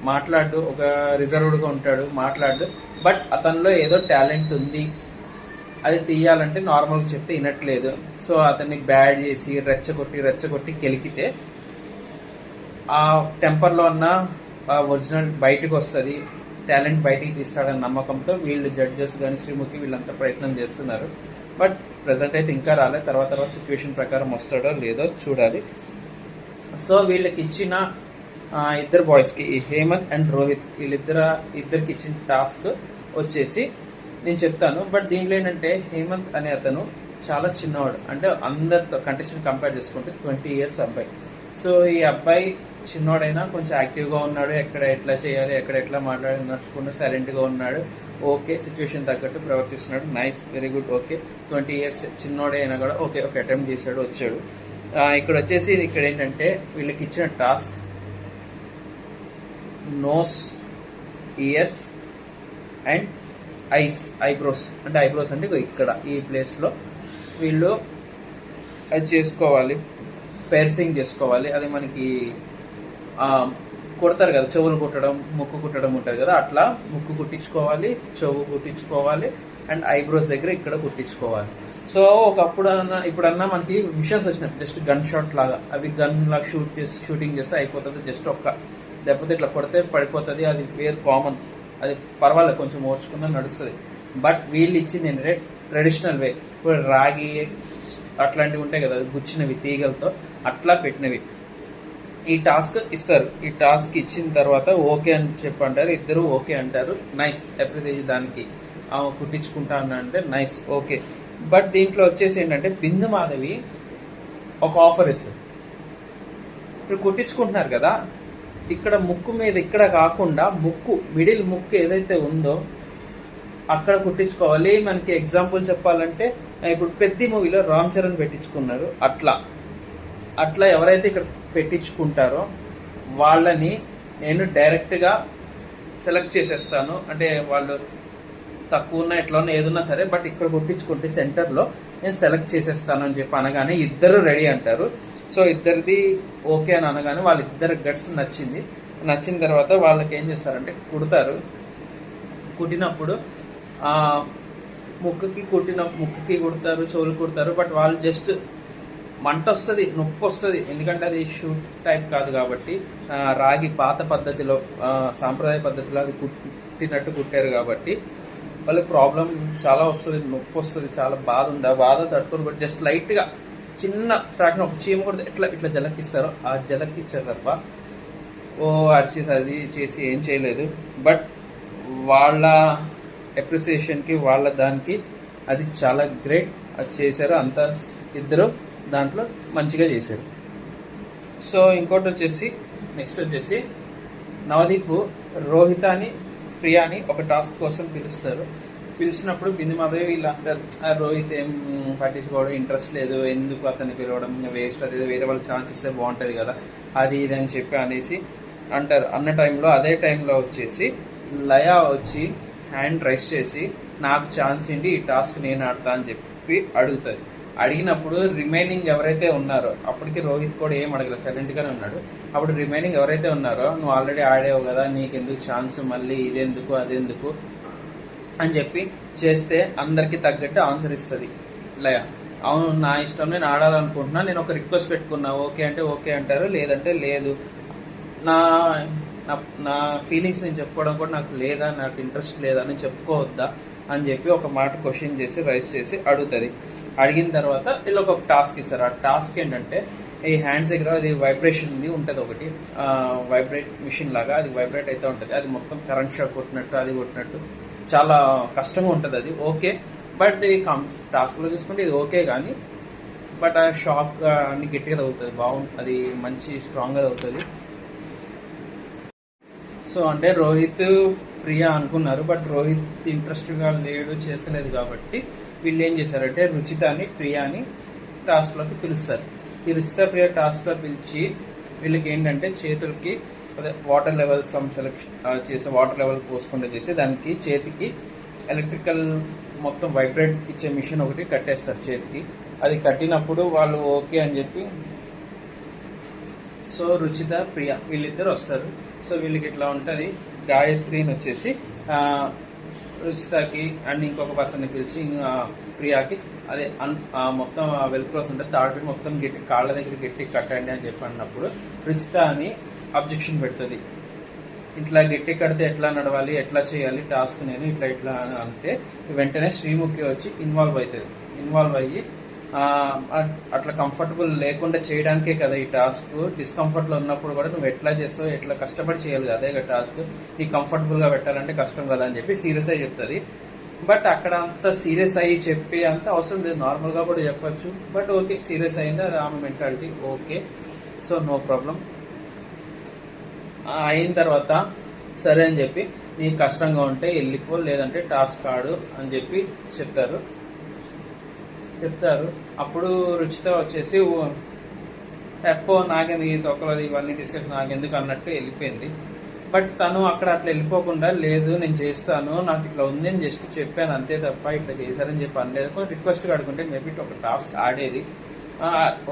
మాట్లాడు, ఒక రిజర్వ్డ్గా ఉంటాడు, మాట్లాడు. బట్ అతనిలో ఏదో టాలెంట్ ఉంది, అది తీయాలంటే నార్మల్గా చెప్తే వినట్లేదు. సో అతన్ని బ్యాడ్ చేసి రెచ్చగొట్టి గెలికితే ఆ టెంపర్లో ఉన్న ఒరిజినల్ బయటకు వస్తుంది, టాలెంట్ బయటికి తీస్తాడన్న నమ్మకంతో వీళ్ళు జడ్జెస్ కానీ శ్రీముఖి వీళ్ళంతా ప్రయత్నం చేస్తున్నారు. బట్ ప్రజెంట్ అయితే ఇంకా రాలేదు. తర్వాత సిచ్యువేషన్ ప్రకారం వస్తాడో లేదో చూడాలి. సో వీళ్ళకి ఇచ్చిన ఇద్దరు బాయ్స్కి, హేమంత్ అండ్ రోహిత్, ఇద్దరికి ఇచ్చిన టాస్క్ వచ్చేసి నేను చెప్తాను. బట్ దీంట్లో ఏంటంటే హేమంత్ అనే అతను చాలా చిన్నవాడు, అంటే అందరితో కంటెస్టెంట్ కంపేర్ చేసుకుంటే 20 years అబ్బాయి. సో ఈ అబ్బాయి చిన్నోడైనా కొంచెం యాక్టివ్గా ఉన్నాడు, ఎక్కడ ఎట్లా చేయాలి, ఎక్కడ ఎట్లా మాట్లాడి నడుచుకుంటూ సైలెంట్గా ఉన్నాడు. ఓకే, సిచ్యువేషన్ తగ్గట్టు ప్రవర్తిస్తున్నాడు, nice, very good. Okay, 20 years చిన్నోడే అయినా కూడా ఓకే ఒక అటెంప్ట్ చేశాడు, వచ్చాడు. ఇక్కడ వచ్చేసి ఇక్కడ ఏంటంటే వీళ్ళకి ఇచ్చిన task nose, ears and eyebrows. అంటే ఐబ్రోస్ అంటే ఇక్కడ ఈ ప్లేస్లో వీళ్ళు అది చేసుకోవాలి, పెర్సింగ్ చేసుకోవాలి. అది మనకి కుడతారు కదా, చెవులు కుట్టడం, ముక్కు కుట్టడం ఉంటుంది కదా, అట్లా ముక్కు కుట్టించుకోవాలి, చెవు కుట్టించుకోవాలి, అండ్ ఐబ్రోస్ దగ్గర ఇక్కడ కుట్టించుకోవాలి. సో ఇప్పుడన్నా మనకి మిషన్స్ వచ్చినాయి, జస్ట్ గన్ షాట్ లాగా, అవి గన్ లాగా షూటింగ్ చేస్తే అయిపోతుంది. జస్ట్ ఒక్క దెబ్బతో ఇట్లా కొడితే పడిపోతుంది, అది వేరు కామన్. అది పర్వాలేదు, కొంచెం ఓర్చుకున్నా నడుస్తుంది. బట్ వీళ్ళు ఇచ్చింది ఏంటంటే ట్రెడిషనల్ వే. ఇప్పుడు రాగి అట్లాంటివి ఉంటాయి కదా, గుచ్చినవి తీగలతో అట్లా పెట్టినవి. ఈ టాస్క్ ఇస్తారు. ఈ టాస్క్ ఇచ్చిన తర్వాత ఓకే అని చెప్పి అంటారు, ఇద్దరు ఓకే అంటారు. నైస్, అప్రిసియేషన్ దానికి. కుట్టించుకుంటా అంటే నైస్, ఓకే. బట్ దీంట్లో వచ్చేసి ఏంటంటే బిందు మాధవి ఒక ఆఫర్ ఇస్తుంది. ఇప్పుడు కుట్టించుకుంటున్నారు కదా, ఇక్కడ ముక్కు మీద ఇక్కడ కాకుండా ముక్కు మిడిల్ ముక్కు ఏదైతే ఉందో అక్కడ కుట్టించుకోవాలి. మనకి ఎగ్జాంపుల్ చెప్పాలంటే ఇప్పుడు పెద్ద మూవీలో రామ్ చరణ్ పెట్టించుకున్నారు. అట్లా ఎవరైతే ఇక్కడ పెట్టించుకుంటారో వాళ్ళని నేను డైరెక్ట్గా సెలెక్ట్ చేసేస్తాను. అంటే వాళ్ళు తక్కువ ఉన్న ఎట్లా ఉన్న ఏదున్నా సరే, బట్ ఇక్కడ కుట్టించుకుంటే సెంటర్లో నేను సెలెక్ట్ చేసేస్తాను అని చెప్పి అనగానే ఇద్దరు రెడీ అంటారు. సో ఇద్దరిది ఓకే అని అనగానే వాళ్ళిద్దరి గట్స్ నచ్చిన తర్వాత వాళ్ళకి ఏం చేస్తారంటే కుడతారు. కుట్టినప్పుడు ముక్కుకి కుడతారు, చెవులు కుడతారు. బట్ వాళ్ళు జస్ట్ మంట వస్తుంది, నొప్పి వస్తుంది. ఎందుకంటే అది షూట్ టైప్ కాదు కాబట్టి, రాగి పాత పద్ధతిలో సాంప్రదాయ పద్ధతిలో అది కుట్టినట్టు కుట్టారు కాబట్టి వాళ్ళకి ప్రాబ్లం చాలా వస్తుంది, నొప్పి వస్తుంది, చాలా బాధ ఉంది. ఆ బాధ తట్టుకొని కూడా జస్ట్ లైట్గా చిన్న ఫ్రాక్షన్ ఒక చీమ కూడా ఇట్లా జలక్కిస్తారో ఆ జలక్కిచ్చారు తప్ప అరిచేసి అది చేసి ఏం చేయలేదు. బట్ వాళ్ళ అప్రిసియేషన్కి వాళ్ళ దానికి అది చాలా గ్రేట్. అది చేశారు, అంతా ఇద్దరు దాంట్లో మంచిగా చేశారు. సో ఇంకోటి నెక్స్ట్ వచ్చేసి నవదీప్ రోహితాని ప్రియాని ఒక టాస్క్ కోసం పిలిచినప్పుడు బిందు మాధవి వీళ్ళు అంటారు, రోహిత్ ఏం పట్టించుకోవడం ఇంట్రెస్ట్ లేదు, ఎందుకు అతన్ని పిలవడం వేస్ట్, అది వేరే వాళ్ళకి ఛాన్స్ ఇస్తే బాగుంటుంది కదా, అది ఇది అని చెప్పి అనేసి అంటారు. అదే టైంలో వచ్చేసి లయ వచ్చి హ్యాండ్ రైస్ చేసి నాకు ఛాన్స్ ఏంటి, ఈ టాస్క్ నేను ఆడతా అని చెప్పి అడుగుతుంది. అడిగినప్పుడు రిమైనింగ్ ఎవరైతే ఉన్నారో, అప్పటికి రోహిత్ కూడా ఏం అడగలేదు, సైలెంట్గానే ఉన్నాడు. అప్పుడు రిమైనింగ్ ఎవరైతే ఉన్నారో, నువ్వు ఆల్రెడీ ఆడేవు కదా, నీకెందుకు ఛాన్స్, మళ్ళీ ఇదెందుకు అదెందుకు అని చెప్పి చేస్తే అందరికి తగ్గట్టు ఆన్సర్ ఇస్తుంది లయ. అవును, నా ఇష్టం, నేను ఆడాలనుకుంటున్నా, నేను ఒక రిక్వెస్ట్ పెట్టుకున్నా, ఓకే అంటే ఓకే అంటారు, లేదంటే లేదు. నా ఫీలింగ్స్ నేను చెప్పుకోవడం కూడా నాకు లేదా, నాకు ఇంట్రెస్ట్ లేదా అని చెప్పుకోవద్దా అని చెప్పి ఒక మాట క్వశ్చన్ చేసి రైస్ చేసి అడుగుతుంది. అడిగిన తర్వాత వీళ్ళు ఒక టాస్క్ ఇస్తారు. ఆ టాస్క్ ఏంటంటే ఈ హ్యాండ్స్ దగ్గర అది వైబ్రేషన్ ఉంటుంది ఒకటి, వైబ్రేట్ మిషన్ లాగా అది వైబ్రేట్ అయితే ఉంటుంది. అది మొత్తం కరెంట్ షాక్ కొట్టినట్టు అది కొట్టినట్టు చాలా కష్టంగా ఉంటుంది అది. ఓకే, బట్ ఈ టాస్క్లో చూసుకుంటే ఇది ఓకే, కానీ బట్ ఆ షాక్ అన్ని గట్టిగా తగ్గుతుంది, బాగుంటుంది, అది మంచి స్ట్రాంగ్గా తగ్గుతుంది. సో అంటే రోహిత్ ప్రియా అనుకున్నారు, బట్ రోహిత్ ఇంట్రెస్ట్గా లేడు, చేస్తలేదు కాబట్టి వీళ్ళు ఏం చేశారంటే రుచితని ప్రియాని టాస్క్లోకి పిలుస్తారు. ఈ రుచిత ప్రియ టాస్క్లో పిలిచి వీళ్ళకి ఏంటంటే చేతులకి అదే వాటర్ లెవెల్ సెలెక్షన్ చేసి వాటర్ లెవెల్ పోసుకుంటూ చేసి దానికి చేతికి ఎలక్ట్రికల్ మొత్తం వైబ్రేట్ ఇచ్చే మిషన్ ఒకటి కట్టేస్తారు చేతికి. అది కట్టినప్పుడు వాళ్ళు ఓకే అని చెప్పి సో రుచిత ప్రియ వీళ్ళిద్దరు వస్తారు. సో వీళ్ళకి ఇట్లా ఉంటుంది. గాయత్రిని వచ్చేసి రుచితకి అండ్ ఇంకొక పర్సన్ని పిలిచి ప్రియాకి అదే మొత్తం వెల్క్రోస్ ఉంటుంది, తాడు మొత్తం గట్టి కాళ్ళ దగ్గర గట్టి కట్టండి అని చెప్పి అన్నప్పుడు రుచిత అని అబ్జెక్షన్ పెడుతుంది. ఇట్లా గట్టి కడితే ఎట్లా నడవాలి, ఎట్లా చేయాలి టాస్క్, నేను ఇట్లా అంటే వెంటనే శ్రీముఖి వచ్చి ఇన్వాల్వ్ అయ్యి అట్లా కంఫర్టబుల్ లేకుండా చేయడానికే కదా ఈ టాస్క్. డిస్కంఫర్ట్లో ఉన్నప్పుడు కూడా నువ్వు ఎట్లా చేస్తావు, ఎట్లా కష్టపడి చేయాలి కదా అదే టాస్క్, నీకు కంఫర్టబుల్గా పెట్టాలంటే కష్టం కదా అని చెప్పి సీరియస్ అయ్యి చెప్తుంది. బట్ అక్కడ అంత సీరియస్ అయ్యి చెప్పి అంత అవసరం లేదు, నార్మల్గా కూడా చెప్పచ్చు. బట్ ఓకే, సీరియస్ అయింది, అది ఆమె mentality, okay, so no problem. అయిన తర్వాత సరే అని చెప్పి నీకు కష్టంగా ఉంటే వెళ్ళిపో, లేదంటే టాస్క్ ఆడు అని చెప్పి చెప్తారు. అప్పుడు రుచిత వచ్చేసి ఎప్పో నాకెందుకు ఈ తొక్కలది ఇవన్నీ డిస్కషన్ నాకెందుకు అన్నట్టు వెళ్ళిపోయింది. బట్ తను అక్కడ అట్లా వెళ్ళిపోకుండా లేదు నేను చేస్తాను, నాకు ఇట్లా ఉంది అని జస్ట్ చెప్పాను అంతే తప్ప ఇట్లా చేశారని చెప్పి అనలేదు. కొంచెం రిక్వెస్ట్గా అడుగుంటే మేబీ ఒక టాస్క్ ఆడేది.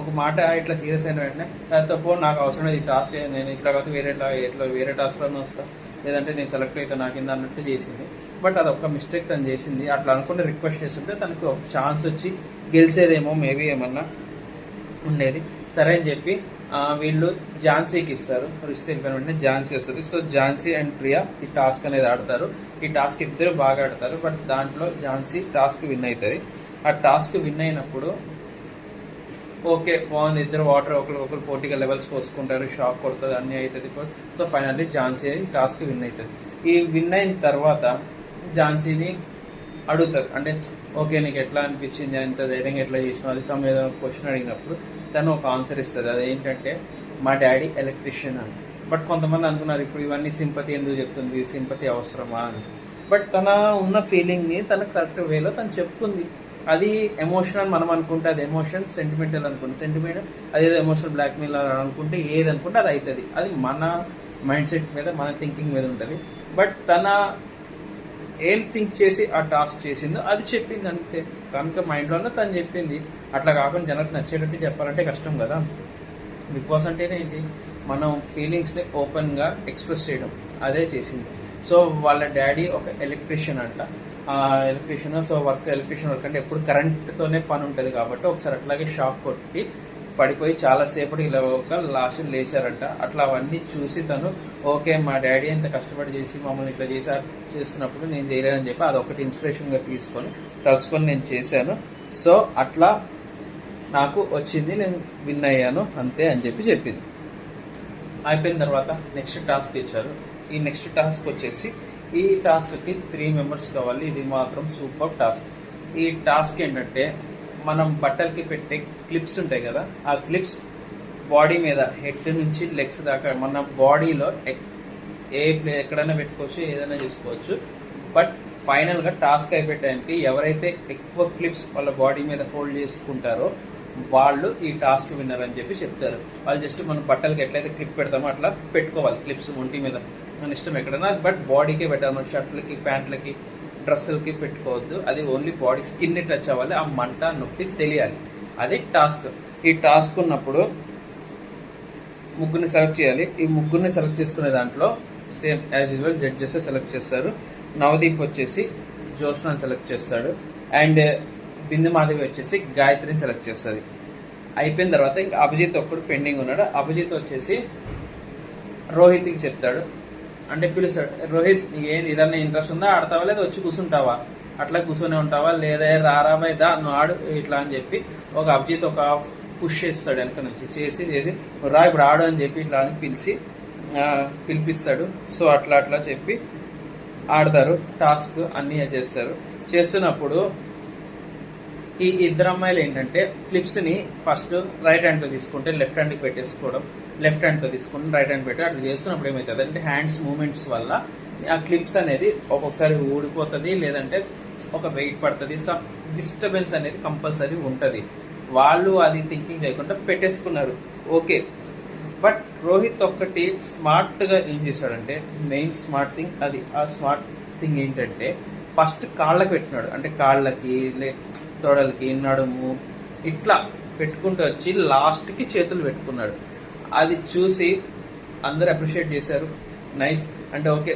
ఒక మాట ఇట్లా సీరియస్ అయిన వెంటనే తప్పో నాకు అవసరం లేదు ఈ టాస్క్, నేను ఇట్లా కాదు వేరే టాస్క్లోనే వస్తాను, లేదంటే నేను సెలెక్ట్ అయితే నాకింద అన్నట్టు చేసింది. బట్ అది ఒక మిస్టేక్ తను చేసింది. అట్లా అనుకుంటే రిక్వెస్ట్ చేస్తుంటే తనకు ఒక ఛాన్స్ వచ్చి గెలిచేదేమో మేబీ ఏమన్నా ఉండేది. సరే అని చెప్పి వీళ్ళు ఝాన్సీకి ఇస్తారు. రిషిత వెళ్ళిపోయిన వెంటనే ఝాన్సీ వస్తుంది. సో ఝాన్సీ అండ్ ప్రియా ఈ టాస్క్ అనేది ఆడతారు. ఈ టాస్క్ ఇద్దరు బాగా ఆడతారు. బట్ దాంట్లో ఝాన్సీ టాస్క్ విన్ అవుతుంది. ఆ టాస్క్ విన్ అయినప్పుడు ఓకే బాగుంది, ఇద్దరు వాటర్ ఒకరు పోటీగా లెవెల్స్ పోసుకుంటారు, షాక్ కొడుతుంది, అన్నీ అవుతుంది. So finally Jhansi task win అవుతుంది. ఈ విన్ అయిన తర్వాత ఝాన్సీని అడుగుతారు, అంటే ఓకే నీకు ఎట్లా అనిపించింది, అంత ధైర్యంగా ఎట్లా చేసినావు, అది ఏదో క్వశ్చన్ అడిగినప్పుడు తను ఒక ఆన్సర్ ఇస్తుంది. అదేంటంటే మా డాడీ ఎలక్ట్రీషియన్ అని. బట్ కొంతమంది అనుకున్నారు ఇప్పుడు ఇవన్నీ సింపతి ఎందుకు చెప్తుంది, సింపతి అవసరమా అని. బట్ తన ఉన్న ఫీలింగ్ని తన కరెక్ట్ వేలో తను చెప్పుకుంది. అది ఎమోషనల్ మనం అనుకుంటే అది ఎమోషన్, సెంటిమెంటల్ అనుకుంటే సెంటిమెంట్, అదేదో ఎమోషనల్ బ్లాక్మెయిల్ అనుకుంటే ఏది అనుకుంటే అది అవుతుంది. అది మన మైండ్ సెట్ మీద, మన థింకింగ్ మీద ఉంటుంది. బట్ తన ఏం థింక్ చేసి ఆ టాస్క్ చేసిందో అది చెప్పింది అంతే. కనుక మైండ్లోనే తను చెప్పింది. అట్లా కాకుండా జనాలకు నచ్చేటట్టు చెప్పాలంటే కష్టం కదా. బిగ్ బాస్ అంటేనే ఏంటి, మనం ఫీలింగ్స్ని ఓపెన్గా ఎక్స్ప్రెస్ చేయడం, అదే చేసింది. సో వాళ్ళ డాడీ ఒక ఎలక్ట్రీషియన్ అంట. ఎలక్ట్రీషియన్, సో ఎలక్ట్రీషియన్ వర్క్ అంటే ఎప్పుడు కరెంట్తోనే పని ఉంటుంది కాబట్టి ఒకసారి అట్లాగే షాక్ కొట్టి పడిపోయి చాలాసేపటి ఇలా ఒక లాస్ట్ లేచారంట. అట్లా అవన్నీ చూసి తను ఓకే మా డాడీ ఎంత కష్టపడి చేసి మమ్మల్ని ఇట్లా చేస్తున్నప్పుడు నేను చేయలేనని చెప్పి అదొకటి ఇన్స్పిరేషన్గా తెలుసుకొని నేను చేశాను. సో అట్లా నాకు వచ్చింది, నేను విన్ అయ్యాను అంతే అని చెప్పింది. అయిపోయిన తర్వాత నెక్స్ట్ టాస్క్ ఇచ్చారు. ఈ నెక్స్ట్ టాస్క్ వచ్చేసి ఈ టాస్క్కి 3 మెంబర్స్ కావాలి. ఇది మాత్రం సూపర్ టాస్క్. ఈ టాస్క్ ఏంటంటే మనం బట్టలకి పెట్టే క్లిప్స్ ఉంటాయి కదా, ఆ క్లిప్స్ బాడీ మీద హెడ్ నుంచి లెగ్స్ దాకా మన బాడీలో ఎక్కడైనా పెట్టుకోవచ్చు, ఏదైనా చేసుకోవచ్చు. బట్ ఫైనల్గా టాస్క్ అయిపోయడానికి ఎవరైతే ఎక్కువ క్లిప్స్ వాళ్ళ బాడీ మీద హోల్డ్ చేసుకుంటారో వాళ్ళు ఈ టాస్క్ విన్నర్ అని చెప్తారు. వాళ్ళు జస్ట్ మనం బట్టలకి ఎట్లయితే క్లిప్ పెడతామో అట్లా పెట్టుకోవాలి క్లిప్స్ ఒంటి మీద, మన ఇష్టం ఎక్కడైనా. బట్ బాడీకే పెట్టాలి, షర్ట్లకి ప్యాంట్లకి డ్రెస్సులకి పెట్టుకోవద్దు. అది ఓన్లీ బాడీ స్కిన్ని టచ్ అవ్వాలి, ఆ మంట నొప్పి తెలియాలి. అది టాస్క్. ఈ టాస్క్ ఉన్నప్పుడు ముగ్గురిని సెలెక్ట్ చేయాలి. ఈ ముగ్గురిని సెలెక్ట్ చేసుకునే దాంట్లో same as usual judges select చేస్తారు. నవదీప్ వచ్చేసి జ్యోత్స్నాని సెలెక్ట్ చేస్తాడు, అండ్ బిందు మాధవి వచ్చేసి గాయత్రిని సెలెక్ట్ చేస్తుంది. అయిపోయిన తర్వాత ఇంకా అభిజిత్ ఒక్కడు పెండింగ్ ఉన్నాడు. అభిజిత్ వచ్చేసి రోహిత్కి చెప్తాడు, అంటే పిలుస్తాడు, రోహిత్ ఏంది ఏదన్నా ఇంట్రెస్ట్ ఉందా, ఆడతావా లేదా వచ్చి కూర్చుంటావా, అట్లా కూర్చొని ఉంటావా లేదా రారాబాయ్ దా నువ్వు ఆడు ఇట్లా అని చెప్పి ఒక అభిజిత్ ఒక పుష్ చేస్తాడు వెనక నుంచి, చేసి రా ఇప్పుడు ఆడు అని చెప్పి ఇట్లా అని పిలిపిస్తాడు. సో అట్లా చెప్పి ఆడతారు. టాస్క్ అన్నీ చేస్తారు. చేస్తున్నప్పుడు ఈ ఇద్దరు అమ్మాయిలు ఏంటంటే క్లిప్స్ని ఫస్ట్ రైట్ హ్యాండ్తో తీసుకుంటే లెఫ్ట్ హ్యాండ్కి పెట్టేసుకోవడం, లెఫ్ట్ హ్యాండ్తో తీసుకుంటే రైట్ హ్యాండ్ పెట్టి అట్లా చేస్తున్నప్పుడు ఏమవుతుంది అంటే హ్యాండ్స్ మూమెంట్స్ వల్ల ఆ క్లిప్స్ అనేది ఒక్కొక్కసారి ఊడిపోతుంది, లేదంటే ఒక వెయిట్ పడుతుంది, సమ్ డిస్టర్బెన్స్ అనేది కంపల్సరీ ఉంటుంది. వాళ్ళు అది థింకింగ్ చేయకుండా పెట్టేసుకున్నారు, ఓకే. బట్ రోహిత్ ఒక్కటి స్మార్ట్గా ఏం చేశాడంటే, మెయిన్ స్మార్ట్ థింగ్ అది. ఆ స్మార్ట్ థింగ్ ఏంటంటే ఫస్ట్ కాళ్ళకి పెట్టినాడు, అంటే కాళ్ళకి తొడలకి నడుము ఇట్లా పెట్టుకుంటూ వచ్చి లాస్ట్కి చేతులు పెట్టుకున్నాడు. అది చూసి అందరు అప్రిషియేట్ చేశారు, నైస్ అంటే ఓకే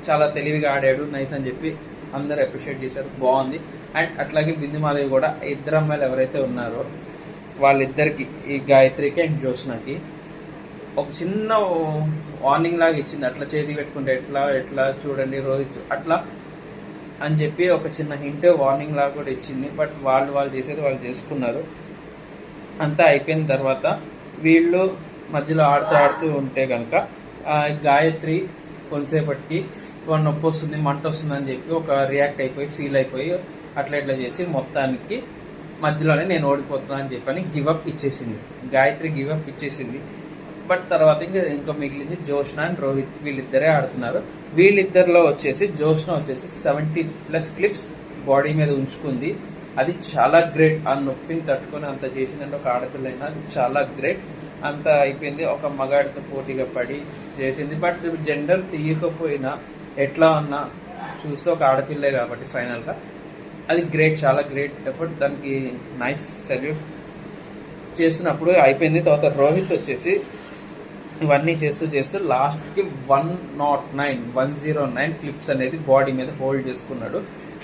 చాలా తెలివిగా ఆడాడు నైస్ అని చెప్పి అందరు అప్రిషియేట్ చేశారు, బాగుంది. అండ్ అట్లాగే బిందు మాధవి కూడా ఇద్దరు అమ్మాయిలు ఎవరైతే ఉన్నారో వాళ్ళిద్దరికి, ఈ గాయత్రికి అండ్ జ్యోత్స్నకి ఒక చిన్న వార్నింగ్ లాగా ఇచ్చింది, అట్లా చేతి పెట్టుకుంటే ఎట్లా చూడండి రోహిత్ అట్లా అని చెప్పి ఒక చిన్న హింట్ వార్నింగ్ లాగా కూడా ఇచ్చింది. బట్ వాళ్ళు చేసేది వాళ్ళు చేసుకున్నారు. అంతా అయిపోయిన తర్వాత వీళ్ళు మధ్యలో ఆడుతూ ఉంటే కనుక గాయత్రి కొంతసేపటికి నొప్పి వస్తుంది, మంట వస్తుంది అని చెప్పి ఒక రియాక్ట్ అయిపోయి ఫీల్ అయిపోయి అట్లా చేసి మొత్తానికి మధ్యలోనే నేను ఓడిపోతున్నా అని చెప్పని గివప్ ఇచ్చేసింది. గాయత్రి గివప్ ఇచ్చేసింది. బట్ తర్వాత ఇంకా మిగిలింది జ్యోత్స్న అండ్ రోహిత్, వీళ్ళిద్దరే ఆడుతున్నారు. వీళ్ళిద్దరిలో వచ్చేసి జ్యోత్స్న వచ్చేసి 70+ క్లిప్స్ బాడీ మీద ఉంచుకుంది. అది చాలా గ్రేట్. ఆ నొప్పిని తట్టుకొని అంత చేసిందంటే ఒక ఆడపిల్లైనా అది చాలా గ్రేట్. అంత అయిపోయింది, ఒక మగాడితో పోటీగా పడి చేసింది. బట్ జెండర్ తీయకపోయినా ఎట్లా ఉన్నా చూస్తే ఒక ఆడపిల్లే కాబట్టి ఫైనల్గా అది గ్రేట్, చాలా గ్రేట్ ఎఫర్ట్. దానికి నైస్ సెల్యూట్. చేస్తున్నప్పుడు అయిపోయింది. తర్వాత రోహిత్ వచ్చేసి ఇవన్నీ చేస్తూ లాస్ట్కి 109 క్లిప్స్ అనేది బాడీ మీద హోల్డ్ చేసుకున్నాడు.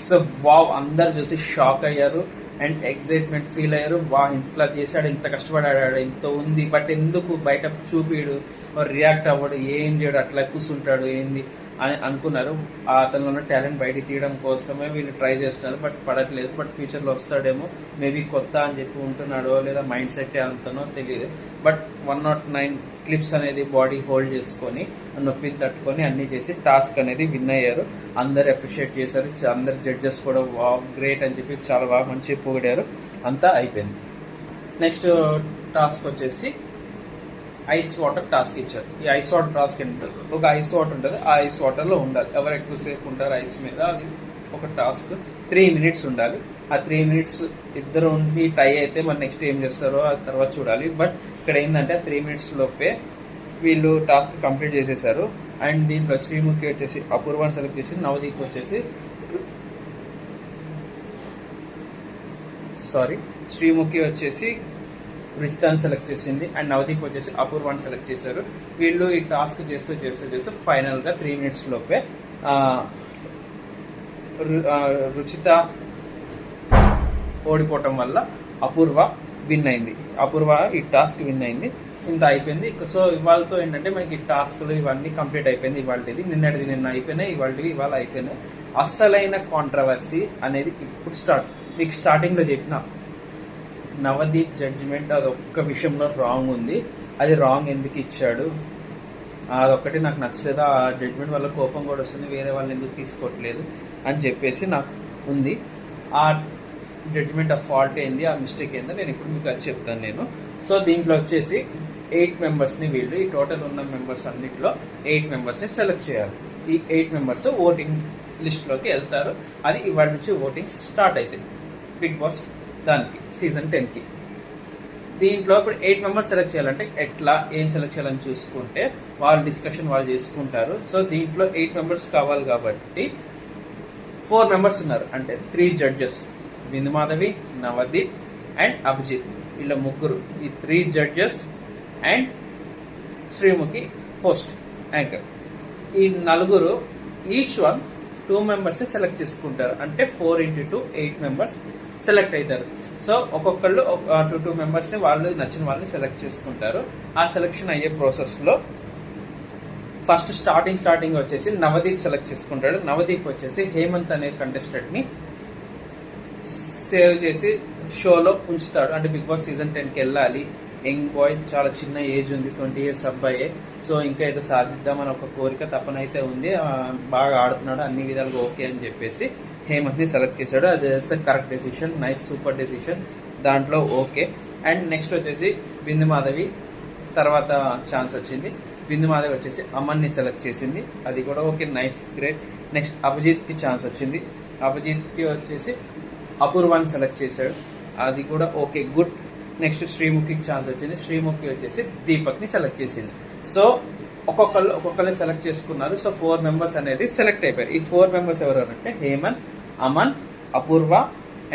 సో వావ్, అందరు చూసి షాక్ అయ్యారు. అండ్ ఎగ్జైట్మెంట్ ఫీల్ అయ్యారు. ఇంట్లో చేశాడు, ఇంత కష్టపడాడు, ఇంత ఉంది, బట్ ఎందుకు బయట చూపిడు, రియాక్ట్ అవ్వడు, ఏం చేయడు, అట్లా కూర్చుంటాడు ఏంది అని అనుకున్నారు. అతనిలో ఉన్న టాలెంట్ బయటికి తీయడం కోసమే వీళ్ళు ట్రై చేస్తున్నారు, బట్ పడట్లేదు. బట్ ఫ్యూచర్లో వస్తాడేమో, మేబీ కొత్త అని చెప్పి ఉంటున్నాడో లేదా మైండ్ సెట్ అంతనో తెలియదు. బట్ 109 క్లిప్స్ అనేది బాడీ హోల్డ్ చేసుకొని నొప్పిని తట్టుకొని అన్ని చేసి టాస్క్ అనేది విన్ అయ్యారు. అందరు అప్రిషియేట్ చేశారు. అందరు జడ్జెస్ కూడా గ్రేట్ అని చెప్పి చాలా బాగా మంచి పొగిడారు. అంతా అయిపోయింది. నెక్స్ట్ టాస్క్ వచ్చేసి ఐస్ వాటర్ టాస్క్ ఇచ్చారు. ఈ ఐస్ వాటర్ టాస్క్ ఏంటంటే ఒక ఐస్ వాటర్ ఉంటుంది, ఆ ఐస్ వాటర్లో ఉండాలి. ఎవరు ఎక్కువసేపు ఉంటారు ఐస్ మీద, అది ఒక టాస్క్. 3 minutes ఉండాలి. ఆ 3 minutes ఇద్దరు ఉండి టై అయితే మరి నెక్స్ట్ ఏం చేస్తారో ఆ తర్వాత చూడాలి. బట్ ఇక్కడ ఏంటంటే 3 minutes లోపే వీళ్ళు టాస్క్ కంప్లీట్ చేసేసారు. అండ్ దీంట్లో శ్రీముఖి వచ్చేసి అపూర్వాన్ని సెలెక్ట్ చేసి, నవదీప్ వచ్చేసి శ్రీముఖి వచ్చేసి రుచితాన్ని సెలెక్ట్ చేసింది. అండ్ నవదీప్ వచ్చేసి అపూర్వాన్ని సెలెక్ట్ చేశారు. వీళ్ళు ఈ టాస్క్ చేస్తూ ఫైనల్గా 3 minutes లోపే రుచిత ఓడిపోవటం వల్ల అపూర్వ విన్ అయింది. అపూర్వ ఈ టాస్క్ విన్ అయింది. ఇంత అయిపోయింది. సో ఇవాళతో ఏంటంటే మనకి టాస్క్లు ఇవన్నీ కంప్లీట్ అయిపోయింది. ఇవాళది నిన్న అయిపోయినాయి, ఇవాళ అయిపోయినాయి. అస్సలైన కాంట్రవర్సీ అనేది ఇప్పుడు మీకు స్టార్టింగ్లో చెప్పిన నవదీప్ జడ్జిమెంట్ అది ఒక్క విషయంలో రాంగ్ ఉంది. అది రాంగ్ ఎందుకు ఇచ్చాడు, అదొక్కటి నాకు నచ్చలేదు. ఆ జడ్జిమెంట్ వల్ల కోపం కూడా వస్తుంది, వేరే వాళ్ళు ఎందుకు తీసుకోవట్లేదు అని చెప్పేసి నాకు ఉంది. ఆ జడ్జిమెంట్ ఆ ఫాల్ట్ ఏంది, ఆ మిస్టేక్ ఏందో నేను ఇప్పుడు మీకు అది చెప్తాను నేను. సో దీంట్లో వచ్చేసి 8 మెంబర్స్ని వీళ్ళు ఈ టోటల్ ఉన్న మెంబర్స్ అన్నింటిలో 8 మెంబర్స్ని సెలెక్ట్ చేయాలి. ఈ 8 మెంబర్స్ ఓటింగ్ లిస్ట్లోకి వెళ్తారు. అది ఇవాళ నుంచి ఓటింగ్స్ స్టార్ట్ అవుతాయి బిగ్ బాస్ దానికి సీజన్ 10కి. దీంట్లో ఇప్పుడు 8 మెంబర్స్ సెలెక్ట్ చేయాలంటే ఎట్లా ఏం సెలెక్ట్ చేయాలని చూసుకుంటే వాళ్ళు డిస్కషన్ వాళ్ళు చేసుకుంటారు. సో దీంట్లో 8 మెంబర్స్ కావాలి కాబట్టి 4 మెంబర్స్ ఉన్నారు. అంటే 3 జడ్జెస్, బిందు మాధవి, నవదీప్ అండ్ అభిజిత్, వీళ్ళ ముగ్గురు. ఈ 3 judges and Sreemukhi host anchor. ఈ నలుగురు ఈచ్ వన్ 2 మెంబర్స్ సెలెక్ట్ చేసుకుంటారు. అంటే 4 into 2 8 మెంబర్స్ సెలెక్ట్ అవుతారు. సో ఒక్కొక్కళ్ళు 2 మెంబర్స్ని వాళ్ళు నచ్చిన వాళ్ళని సెలెక్ట్ చేసుకుంటారు. ఆ సెలెక్షన్ అయ్యే ప్రాసెస్లో ఫస్ట్ స్టార్టింగ్ వచ్చేసి నవదీప్ సెలెక్ట్ చేసుకుంటాడు. నవదీప్ వచ్చేసి హేమంత్ అనే కంటెస్టెంట్ని సేవ్ చేసి షోలో ఉంచుతాడు. అంటే బిగ్ బాస్ సీజన్ 10కి వెళ్ళాలి, యంగ్ బాయ్, చాలా చిన్న ఏజ్ ఉంది, 20 years అబ్బాయే. సో ఇంకా ఏదో సాధిద్దామని ఒక కోరిక తపనైతే ఉంది. బాగా ఆడుతున్నాడు, అన్ని విధాలుగా ఓకే అని చెప్పేసి హేమంత్ని సెలెక్ట్ చేశాడు. అది correct decision, nice super decision, దాంట్లో ఓకే. అండ్ నెక్స్ట్ వచ్చేసి బిందు మాధవి తర్వాత ఛాన్స్ వచ్చింది. బిందు మాధవి వచ్చేసి అమన్ని సెలెక్ట్ చేసింది, అది కూడా ఓకే, నైస్, గ్రేట్. నెక్స్ట్ అభిజిత్కి ఛాన్స్ వచ్చింది. అభిజిత్కి వచ్చేసి అపూర్వాన్ని సెలెక్ట్ చేశాడు, అది కూడా ఓకే, గుడ్. నెక్స్ట్ శ్రీముఖికి ఛాన్స్ వచ్చింది. శ్రీముఖి వచ్చేసి దీపక్ని సెలెక్ట్ చేసింది. సో ఒక్కొక్కరిని సెలెక్ట్ చేసుకున్నారు. సో 4 మెంబర్స్ అనేది సెలెక్ట్ అయిపోయారు. ఈ 4 మెంబర్స్ ఎవరంటే హేమంత్, అమన్, అపూర్వ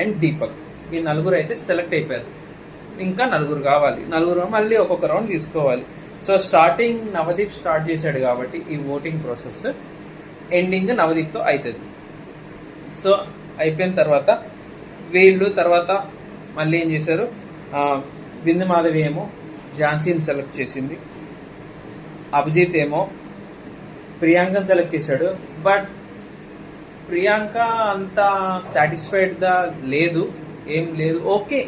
అండ్ దీపక్. ఈ నలుగురు అయితే సెలెక్ట్ అయిపోయారు. ఇంకా నలుగురు కావాలి. మళ్ళీ ఒక్కొక్క రౌండ్ తీసుకోవాలి. సో స్టార్టింగ్ నవదీప్ స్టార్ట్ చేశాడు కాబట్టి ఈ ఓటింగ్ ప్రాసెస్ ఎండింగ్ నవదీప్తో అవుతుంది. సో అయిపోయిన తర్వాత వీళ్ళు తర్వాత మళ్ళీ ఏం చేశారు, బిందు మాధవి ఏమో ఝాన్సీని సెలెక్ట్ చేసింది, అభిజిత్ ఏమో ప్రియాంకని సెలెక్ట్ చేశాడు. బట్ ప్రియాంక అంత సాటిస్ఫైడ్గా లేదు, ఏం లేదు, ఓకే,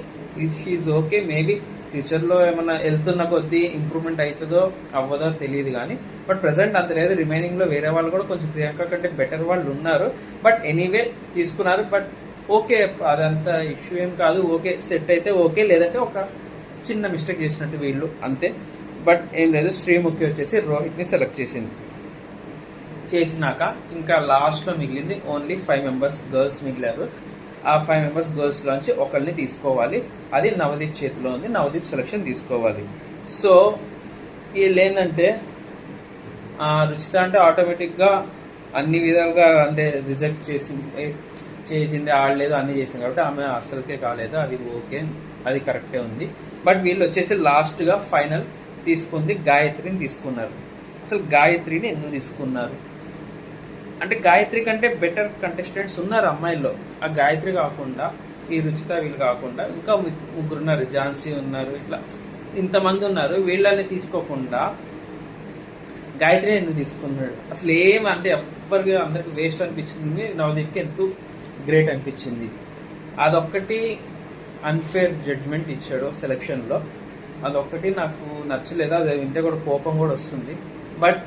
షీఈ్ ఓకే. మేబీ ఫ్యూచర్లో ఏమన్నా వెళ్తున్న కొద్దీ ఇంప్రూవ్మెంట్ అవుతుందో అవ్వదో తెలియదు కానీ, బట్ ప్రెసెంట్ అంత లేదు. రిమైనింగ్లో వేరే వాళ్ళు కూడా కొంచెం ప్రియాంక కంటే బెటర్ వాళ్ళు ఉన్నారు. బట్ ఎనీవే తీసుకున్నారు. బట్ ఓకే, అదంతా ఇష్యూ ఏం కాదు, ఓకే, సెట్ అయితే ఓకే, లేదంటే ఒక చిన్న మిస్టేక్ చేసినట్టు వీళ్ళు అంతే. బట్ ఏం లేదు. శ్రీముఖి వచ్చేసి రోహిత్ని సెలెక్ట్ చేసినాక ఇంకా లాస్ట్లో మిగిలింది ఓన్లీ 5 మెంబర్స్ గర్ల్స్ మిగిలారు. ఆ 5 మెంబర్స్ గర్ల్స్లోంచి ఒకరిని తీసుకోవాలి. అది నవదీప్ చేతిలో ఉంది, నవదీప్ సెలెక్షన్ తీసుకోవాలి. సో వీళ్ళు ఏంటంటే రుచిత అంటే ఆటోమేటిక్గా అన్ని విధాలుగా అంటే రిజెక్ట్ చేసింది, ఆడలేదు, అన్ని చేసింది కాబట్టి ఆమె అస్సలకే కాలేదు. అది ఓకే, అది కరెక్టే ఉంది. బట్ వీళ్ళు వచ్చేసి లాస్ట్గా ఫైనల్ తీసుకుంది గాయత్రిని తీసుకున్నారు. అసలు గాయత్రిని ఎందుకు తీసుకున్నారు అంటే గాయత్రి కంటే బెటర్ కంటెస్టెంట్స్ ఉన్నారు అమ్మాయిల్లో. ఆ గాయత్రి కాకుండా ఈ రుచిత వీళ్ళు కాకుండా ఇంకా ముగ్గురు ఉన్నారు, ఝాన్సీ ఉన్నారు, ఇట్లా ఇంతమంది ఉన్నారు. వీళ్ళని తీసుకోకుండా గాయత్రి ఎందుకు తీసుకున్నాడు అసలు? అంటే ఎవ్వరికి అందరికి వేస్ట్ అనిపించింది, నవదీప్కి ఎంతో గ్రేట్ అనిపించింది. అదొక్కటి అన్ఫేర్ జడ్జ్మెంట్ ఇచ్చాడు సెలక్షన్లో, అదొక్కటి నాకు నచ్చలేదు. అది వింటే కూడా కోపం కూడా వస్తుంది. బట్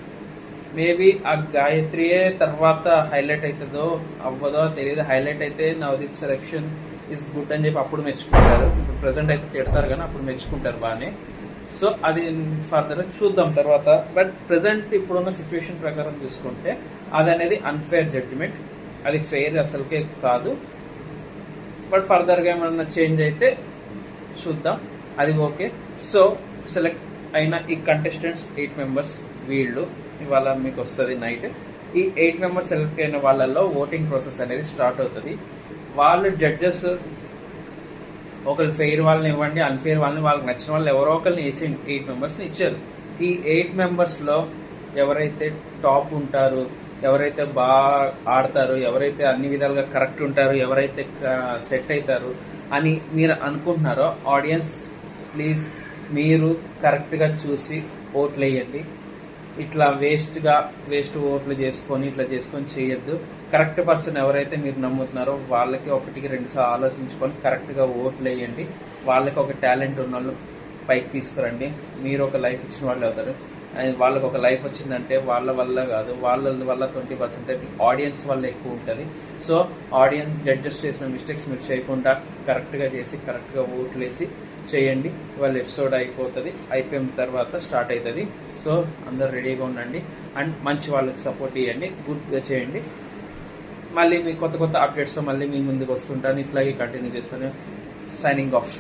మేబీ ఆ గాయత్రియే తర్వాత హైలైట్ అవుతుందో అవ్వదో తెలియదు. హైలైట్ అయితే నవదీప్ సెలెక్షన్ ఇస్ గుడ్ అని చెప్పి అప్పుడు మెచ్చుకుంటారు. ఇప్పుడు ప్రజెంట్ అయితే తిడతారు కానీ అప్పుడు మెచ్చుకుంటారు బాగానే. సో అది ఫర్దర్ చూద్దాం తర్వాత. బట్ ప్రజెంట్ ఇప్పుడున్న సిచ్యువేషన్ ప్రకారం చూసుకుంటే అది అనేది అన్ఫేర్ జడ్జిమెంట్, అది ఫెయిర్ అసలుకే కాదు. బట్ ఫర్దర్గా ఏమన్నా చేంజ్ అయితే చూద్దాం, అది ఓకే. సో సెలెక్ట్ అయిన ఈ కంటెస్టెంట్స్ 8 మెంబర్స్ వీళ్ళు ఇవాళ మీకు వస్తుంది నైట్. ఈ 8 మెంబర్స్ సెలెక్ట్ అయిన వాళ్ళల్లో ఓటింగ్ ప్రాసెస్ అనేది స్టార్ట్ అవుతుంది. వాళ్ళు జడ్జెస్ ఒకళ్ళు ఫెయిర్ వాళ్ళని ఇవ్వండి, అన్ఫెయిర్ వాళ్ళని, వాళ్ళకి నచ్చిన వాళ్ళు ఎవరో ఒకరిని వేసి 8 మెంబర్స్ని ఇచ్చారు. ఈ 8 మెంబర్స్లో ఎవరైతే టాప్ ఉంటారు, ఎవరైతే బాగా ఆడతారు, ఎవరైతే అన్ని విధాలుగా కరెక్ట్ ఉంటారు, ఎవరైతే సెట్ అవుతారు అని మీరు అనుకుంటున్నారో ఆడియన్స్ ప్లీజ్ మీరు కరెక్ట్గా చూసి ఓట్లు వేయండి. ఇట్లా వేస్ట్ ఓట్లు చేసుకొని ఇట్లా చేసుకొని చేయొద్దు. కరెక్ట్ పర్సన్ ఎవరైతే మీరు నమ్ముతున్నారో వాళ్ళకి 1-2 సార్లు ఆలోచించుకొని కరెక్ట్గా ఓట్లు వేయండి. వాళ్ళకి ఒక టాలెంట్ ఉన్న వాళ్ళు పైకి తీసుకురండి. మీరు ఒక లైఫ్ ఇచ్చిన వాళ్ళు అవుతారు. వాళ్ళకి ఒక లైఫ్ వచ్చిందంటే వాళ్ళ వల్ల కాదు, వాళ్ళ వల్ల 20% ఆడియన్స్ వల్ల ఎక్కువ ఉంటుంది. సో ఆడియన్స్ జడ్జెస్ చేసిన మిస్టేక్స్ మీరు చేయకుండా కరెక్ట్గా చేసి కరెక్ట్గా ఓట్లు వేసి చేయండి. వాళ్ళ ఎపిసోడ్ అయిపోయిన తర్వాత స్టార్ట్ అవుతుంది. సో అందరు రెడీగా ఉండండి అండ్ మంచి వాళ్ళకి సపోర్ట్ ఇవ్వండి, గుడ్గా చేయండి. మళ్ళీ మీ కొత్త అప్డేట్స్తో మళ్ళీ మీ ముందుకు వస్తుంటాను. ఇట్లాగే కంటిన్యూ చేస్తాను. Signing off.